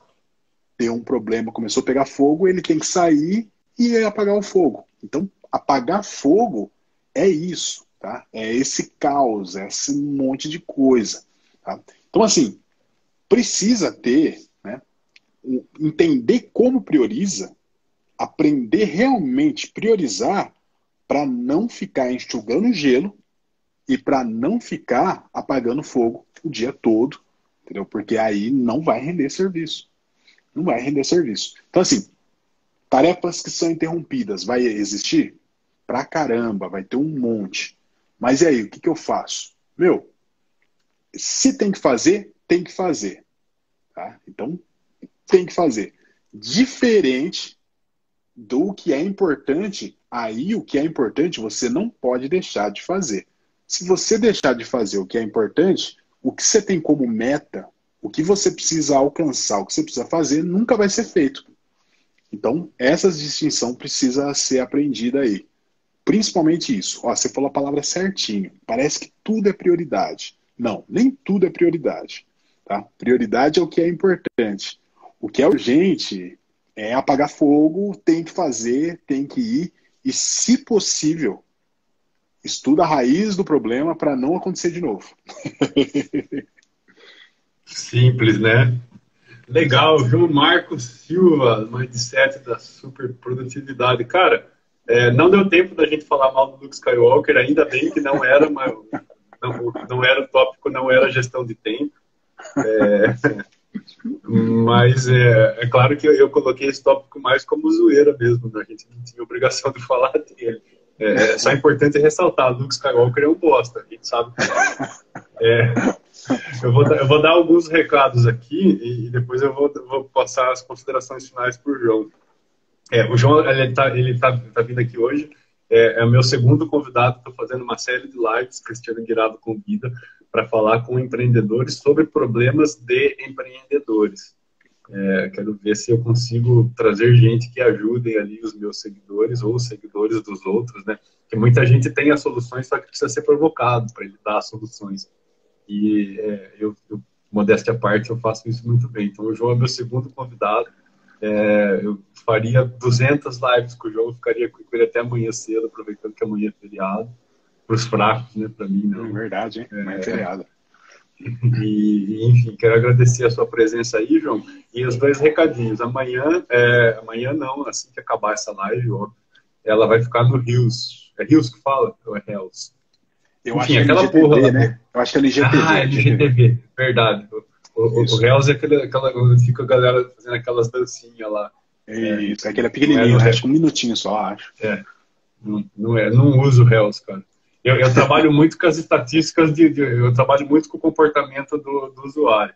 Deu um problema, começou a pegar fogo, ele tem que sair e apagar o fogo. Então, apagar fogo é isso, tá? É esse caos, é esse monte de coisa. Tá? Então, assim, precisa ter, né, entender como prioriza, aprender realmente priorizar para não ficar enxugando gelo e para não ficar apagando fogo o dia todo, entendeu? Porque aí não vai render serviço. Não vai render serviço. Então, assim, tarefas que são interrompidas, vai existir? Pra caramba, vai ter um monte. Mas e aí, o que eu faço? Meu, se tem que fazer, tem que fazer. Tá? Então, tem que fazer. Diferente do que é importante, aí o que é importante você não pode deixar de fazer. Se você deixar de fazer o que é importante, o que você tem como meta, o que você precisa alcançar, o que você precisa fazer, nunca vai ser feito. Então, essa distinção precisa ser aprendida aí. Principalmente isso. Ó, você falou a palavra certinho. Parece que tudo é prioridade. Não, nem tudo é prioridade. Tá? Prioridade é o que é importante. O que é urgente é apagar fogo, tem que fazer, tem que ir. E, se possível, estuda a raiz do problema para não acontecer de novo. Simples, né? Legal, João Marcos Silva, Mindset da Superprodutividade. Cara, não deu tempo da gente falar mal do Luke Skywalker, ainda bem que não era não era o tópico, não era gestão de tempo. Mas é claro que eu coloquei esse tópico mais como zoeira mesmo, né? A gente não tinha obrigação de falar dele. Só é importante ressaltar, Luke Skywalker é um bosta, a gente sabe. Eu vou dar alguns recados aqui e depois eu vou passar as considerações finais para o João. O João ele tá vindo aqui hoje, é o meu segundo convidado, estou fazendo uma série de lives, Cristiano Guirado convida, para falar com empreendedores sobre problemas de empreendedores. Quero ver se eu consigo trazer gente que ajudem ali os meus seguidores ou os seguidores dos outros, né? Porque muita gente tem as soluções, só que precisa ser provocado para ele dar as soluções. E eu, modéstia à parte, eu faço isso muito bem. Então, o João é meu segundo convidado. Eu faria 200 lives com o João, ficaria com ele até amanhã cedo, aproveitando que amanhã é feriado. Para os fracos, né? Para mim, não. É verdade, hein? Amanhã é feriado. Enfim, quero agradecer a sua presença aí, João. E os dois recadinhos. Amanhã não, assim que acabar essa live, óbvio, ela vai ficar no Reels. É Reels que fala? Ou é Reels? Eu Enfim, acho que é aquela LGTV, porra lá. né? Eu acho que é LGTV. Ah, LGTV, verdade. O Reels é aquela onde fica a galera fazendo aquelas dancinhas lá. Isso, aquele é Não é pequenininho, no né? Acho que um minutinho só, acho. não uso o Reels, cara. Eu trabalho muito com as estatísticas, eu trabalho muito com o comportamento do usuário.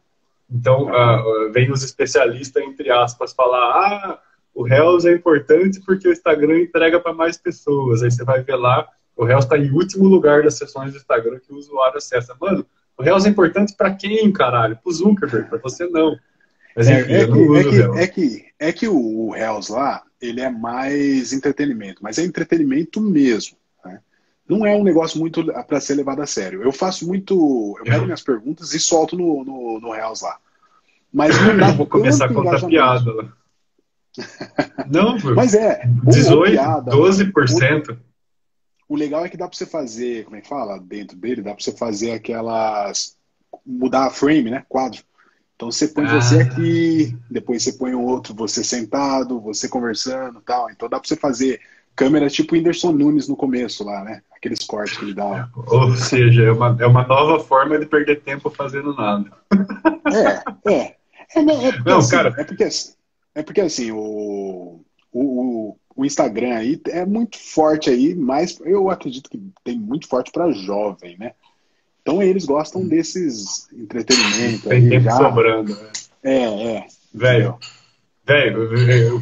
Então, vem os especialistas, entre aspas, falar, o Reels é importante porque o Instagram entrega para mais pessoas. Aí você vai ver lá, o Reels está em último lugar das sessões do Instagram que o usuário acessa. Mano, o Reels é importante para quem, caralho? Pro Zuckerberg, para você não. Mas enfim, eu não uso o Reels. É que o Reels lá, ele é mais entretenimento, mas é entretenimento mesmo. Né? Não é um negócio muito para ser levado a sério. Eu faço muito. Eu pego minhas perguntas e solto no Reels lá. Mas não dá Eu vou começar a tanto contar engajamento. piada lá. Não, Mas ou 18, piada. 12%. O legal é que dá para você fazer, como é que fala? Dentro dele, dá para você fazer aquelas. Mudar a frame, né? Quadro. Então você põe você aqui, depois você põe um outro, você sentado, você conversando e tal. Então dá pra você fazer câmera tipo Whindersson Nunes no começo lá, né? Aqueles cortes que ele dá. Ou seja, é uma nova forma de perder tempo fazendo nada. Porque Não, assim, cara. é porque assim, o Instagram aí é muito forte aí, mas eu acredito que tem muito forte para jovem, né? Então eles gostam desses entretenimentos Tem aí tempo já. sobrando. Velho,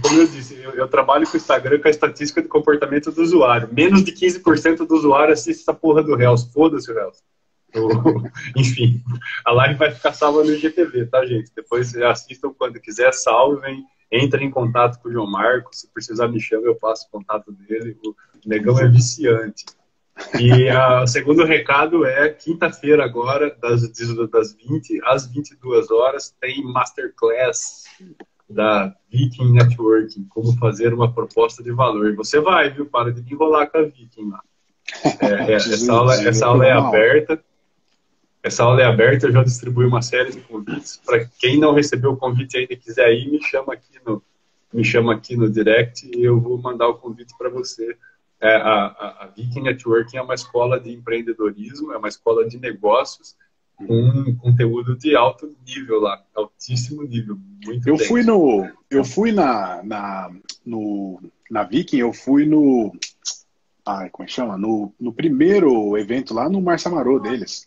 como eu disse, eu trabalho com o Instagram com a estatística de comportamento do usuário. Menos de 15% do usuário assiste essa porra do Reels. Foda-se o Reels. Enfim, a live vai ficar salva no IGTV, tá, gente? Depois assistam quando quiser, salvem, entrem em contato com o João Marcos. Se precisar, me chama, eu passo o contato dele. O negão é viciante. E o segundo recado é quinta-feira agora, das 20 às 22 horas, tem Masterclass da Viking Networking, como fazer uma proposta de valor. Você vai, viu? Para de me enrolar com a Viking lá. Essa aula é aberta. Essa aula é aberta, eu já distribuí uma série de convites. Para quem não recebeu o convite e ainda quiser ir, me chama aqui no direct e eu vou mandar o convite para você. A Viking Networking é uma escola de empreendedorismo, é uma escola de negócios com um conteúdo de alto nível lá, altíssimo nível, muito Eu fui na Viking, eu fui no como é que chama? No primeiro evento lá no Marça Marô deles.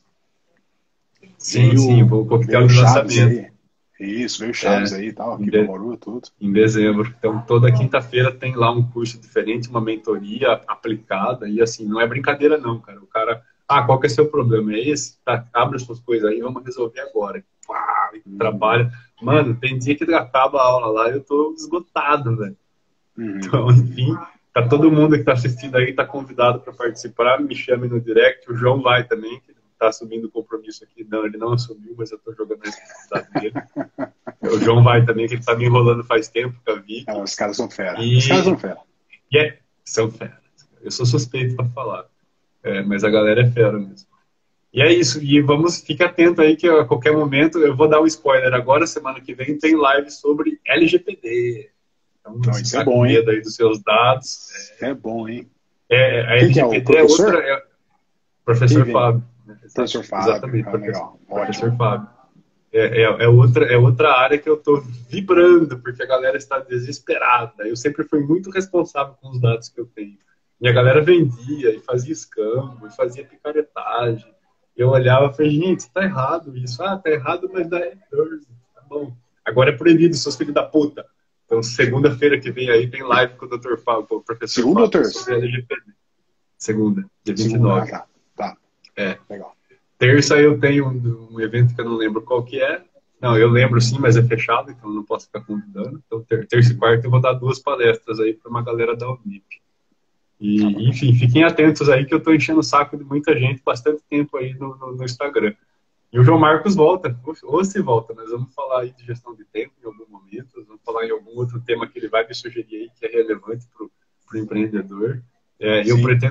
Sim, o coquetel de lançamento. Isso, veio o Chaves aí e tal, aqui para Bauru, tudo. Em dezembro. Então, toda quinta-feira tem lá um curso diferente, uma mentoria aplicada, e assim, não é brincadeira não, cara. O cara, qual que é o seu problema? É esse? Tá, abre as suas coisas aí, vamos resolver agora. Trabalha. Mano, tem dia que acaba a aula lá e eu tô esgotado, velho. Então, enfim, tá todo mundo que tá assistindo aí, tá convidado para participar, me chame no direct, o João vai também, que tá assumindo o compromisso aqui. Não, ele não assumiu, mas eu tô jogando a responsabilidade dele. O João vai também, que ele tá me enrolando faz tempo com a Vicky. Os caras são fera. Os caras são fera. São fera. Eu sou suspeito para falar. Mas a galera é fera mesmo. E é isso. E fique atento aí que a qualquer momento, eu vou dar um spoiler agora, semana que vem tem live sobre LGPD. Então, isso é bom, hein? Medo aí dos seus dados. É bom, hein? A LGPD é outra... Professor Fábio. Professor Fábio. Exatamente, legal. Professor Fábio. É outra área que eu estou vibrando, porque a galera está desesperada. Eu sempre fui muito responsável com os dados que eu tenho. E a galera vendia, e fazia escambo, e fazia picaretagem. Eu olhava e falei, gente, tá errado isso. Tá errado, mas dá retorno. Tá bom. Agora é proibido, seus filhos da puta. Então, segunda-feira que vem aí, tem live com o Dr. Fábio, com o professor Segunda Fábio, ou terça? sobre LGPD. Segunda, dia 29. Tá. Legal. Terça eu tenho um evento que eu não lembro qual que é. Não, eu lembro sim, mas é fechado, então eu não posso ficar convidando. Então, terça e quarta eu vou dar 2 palestras aí para uma galera da Unip. E, enfim, fiquem atentos aí que eu estou enchendo o saco de muita gente bastante tempo aí no Instagram. E o João Marcos volta, ou se volta, nós vamos falar aí de gestão de tempo em algum momento, vamos falar em algum outro tema que ele vai me sugerir aí que é relevante para o empreendedor.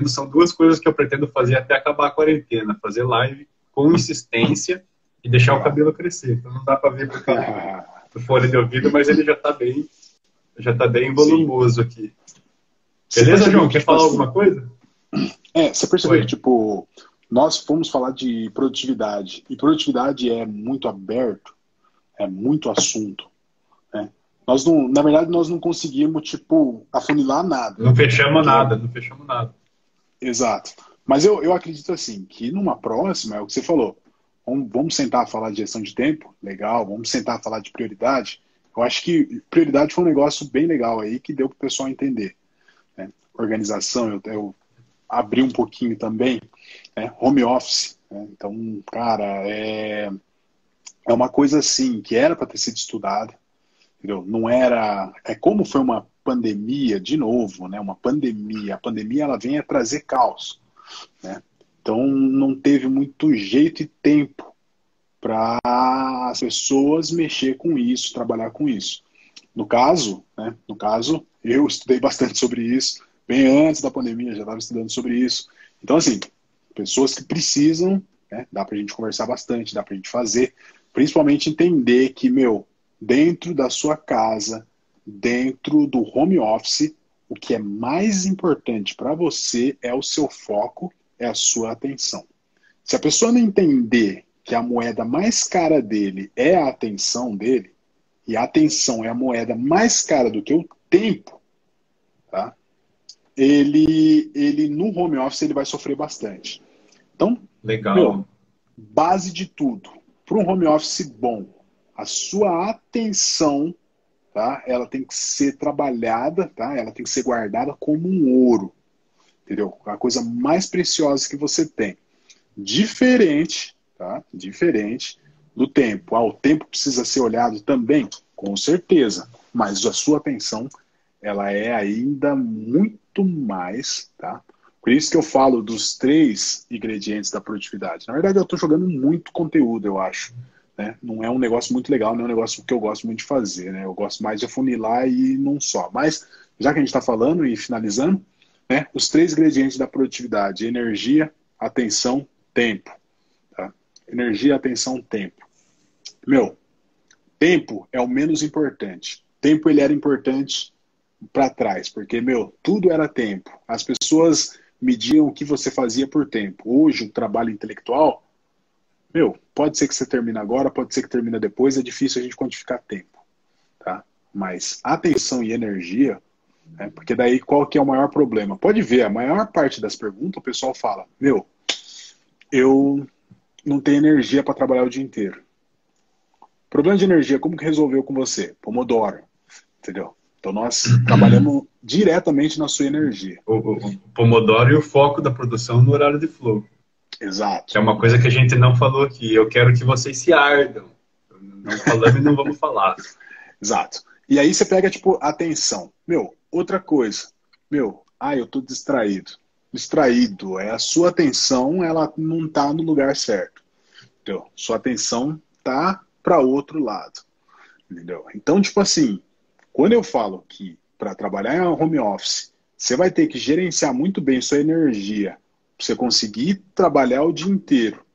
São 2 coisas que eu pretendo fazer até acabar a quarentena, fazer live com insistência e deixar o cabelo crescer. Então não dá para ver por fone de ouvido, mas ele já está bem volumoso aqui. Você Beleza, percebeu João? que, Quer tipo falar assim, alguma coisa? você percebeu que, Oi. tipo, nós fomos falar de produtividade, e produtividade é muito aberto, é muito assunto, né? Nós não, na verdade, nós não conseguimos, tipo, afunilar nada, Não né? fechamos Porque nada, não fechamos nada. exato. Mas eu acredito assim, que numa próxima, é o que você falou, vamos sentar a falar de gestão de tempo, legal, vamos sentar a falar de prioridade. Eu acho que prioridade foi um negócio bem legal aí que deu para o pessoal entender, né? Organização, eu abri um pouquinho também, né? Home office, né? Então, cara, é uma coisa assim que era para ter sido estudada, entendeu? Não era. É como foi uma pandemia, de novo, né? Uma pandemia. A pandemia ela vem a trazer caos, né? Então não teve muito jeito e tempo para as pessoas mexer com isso, trabalhar com isso. No caso, né? No caso, eu estudei bastante sobre isso, bem antes da pandemia, já estava estudando sobre isso. Então, assim, pessoas que precisam, né? Dá para a gente conversar bastante, dá para a gente fazer, principalmente entender que, meu, dentro da sua casa, dentro do home office, o que é mais importante para você é o seu foco, é a sua atenção. Se a pessoa não entender que a moeda mais cara dele é a atenção dele, e a atenção é a moeda mais cara do que o tempo, tá? Ele no home office ele vai sofrer bastante. Então, meu, Legal. base de tudo, para um home office bom, a sua atenção, tá? Ela tem que ser trabalhada, tá? Ela tem que ser guardada como um ouro, entendeu? A coisa mais preciosa que você tem. Diferente, tá? Diferente do tempo. O tempo precisa ser olhado também, com certeza, mas a sua atenção, ela é ainda muito mais, tá? Por isso que eu falo dos três ingredientes da produtividade. Na verdade, eu estou jogando muito conteúdo, eu acho. Né? Não é um negócio muito legal, não é um negócio que eu gosto muito de fazer. Né? Eu gosto mais de afunilar e não só. Mas, já que a gente está falando e finalizando, né? Os três ingredientes da produtividade: energia, atenção, tempo. Tá? Energia, atenção, tempo. Meu, tempo é o menos importante. Tempo ele era importante para trás, porque, meu, tudo era tempo. As pessoas mediam o que você fazia por tempo. Hoje, o trabalho intelectual, meu, pode ser que você termine agora, pode ser que termine depois, é difícil a gente quantificar tempo, tá? Mas atenção e energia, né? Porque daí qual que é o maior problema? Pode ver, a maior parte das perguntas o pessoal fala, meu, eu não tenho energia para trabalhar o dia inteiro. Problema de energia, como que resolveu com você? Pomodoro, entendeu? Então nós trabalhamos diretamente na sua energia. O Pomodoro e o foco da produção no horário de flow, que Exato, é uma coisa que a gente não falou aqui. Eu quero que vocês se ardam. Não falamos e não vamos falar. exato. E aí você pega, tipo, atenção. Meu, outra coisa. Meu, eu tô distraído. Distraído, é a sua atenção, ela não tá no lugar certo. Entendeu? Sua atenção tá para outro lado. Entendeu? Então, tipo assim, quando eu falo que para trabalhar em home office, você vai ter que gerenciar muito bem sua energia para você conseguir trabalhar o dia inteiro.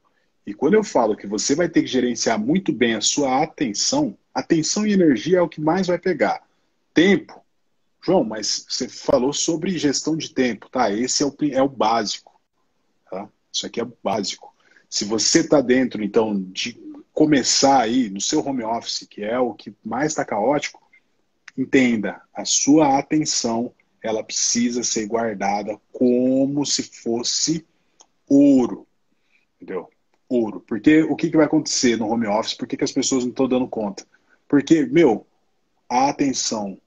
E quando eu falo que você vai ter que gerenciar muito bem a sua atenção, atenção e energia é o que mais vai pegar. Tempo, João, mas você falou sobre gestão de tempo, tá? Esse é o básico, tá? Isso aqui é o básico. Se você está dentro, então, de começar aí no seu home office, que é o que mais está caótico, entenda, a sua atenção, ela precisa ser guardada como se fosse ouro, entendeu? Ouro. Porque o que vai acontecer no home office? Por que as pessoas não estão dando conta? Porque, meu, a atenção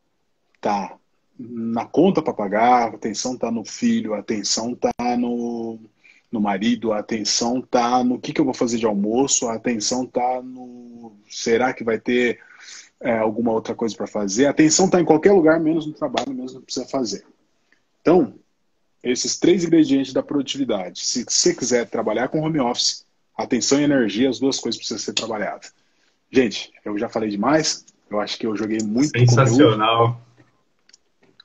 tá na conta para pagar, a atenção tá no filho, a atenção tá no marido, a atenção tá no que eu vou fazer de almoço, a atenção tá no será que vai ter alguma outra coisa para fazer. A atenção está em qualquer lugar, menos no trabalho, menos no que precisa fazer. Então, esses três ingredientes da produtividade. Se você quiser trabalhar com home office, atenção e energia, as duas coisas precisam ser trabalhadas. Gente, eu já falei demais. Eu acho que eu joguei muito conteúdo. Sensacional.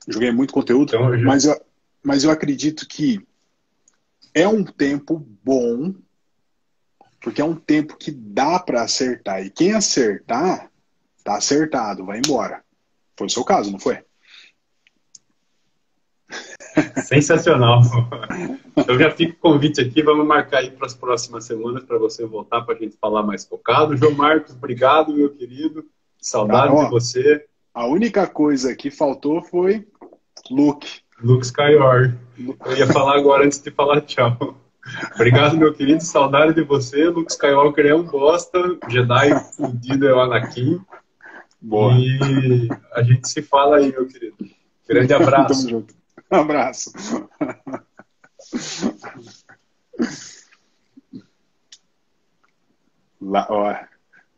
Joguei muito conteúdo, Então, mas eu acredito que é um tempo bom, porque é um tempo que dá para acertar. E quem acertar, tá acertado, vai embora. Foi o seu caso, não foi? Sensacional. Eu já fico com o convite aqui, vamos marcar aí para as próximas semanas para você voltar para a gente falar mais focado. João Marcos, obrigado, meu querido. Saudade de você. A única coisa que faltou foi Luke. Luke Skywalker. Eu ia falar agora antes de falar tchau. Obrigado, meu querido. Saudade de você. Luke Skywalker é um bosta. Jedi fudido é o Anakin. Boa. E a gente se fala aí, meu querido. Grande abraço. Tamo junto. Um abraço. Lá, ó,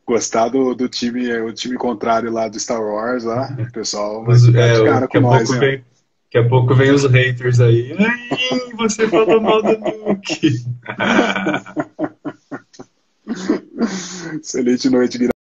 gostar do time, o time contrário lá do Star Wars, lá, o pessoal vai ficar de cara com nós, né? Daqui a pouco vem os haters aí. Ai, você falou mal do Luke. Excelente noite, Guilherme.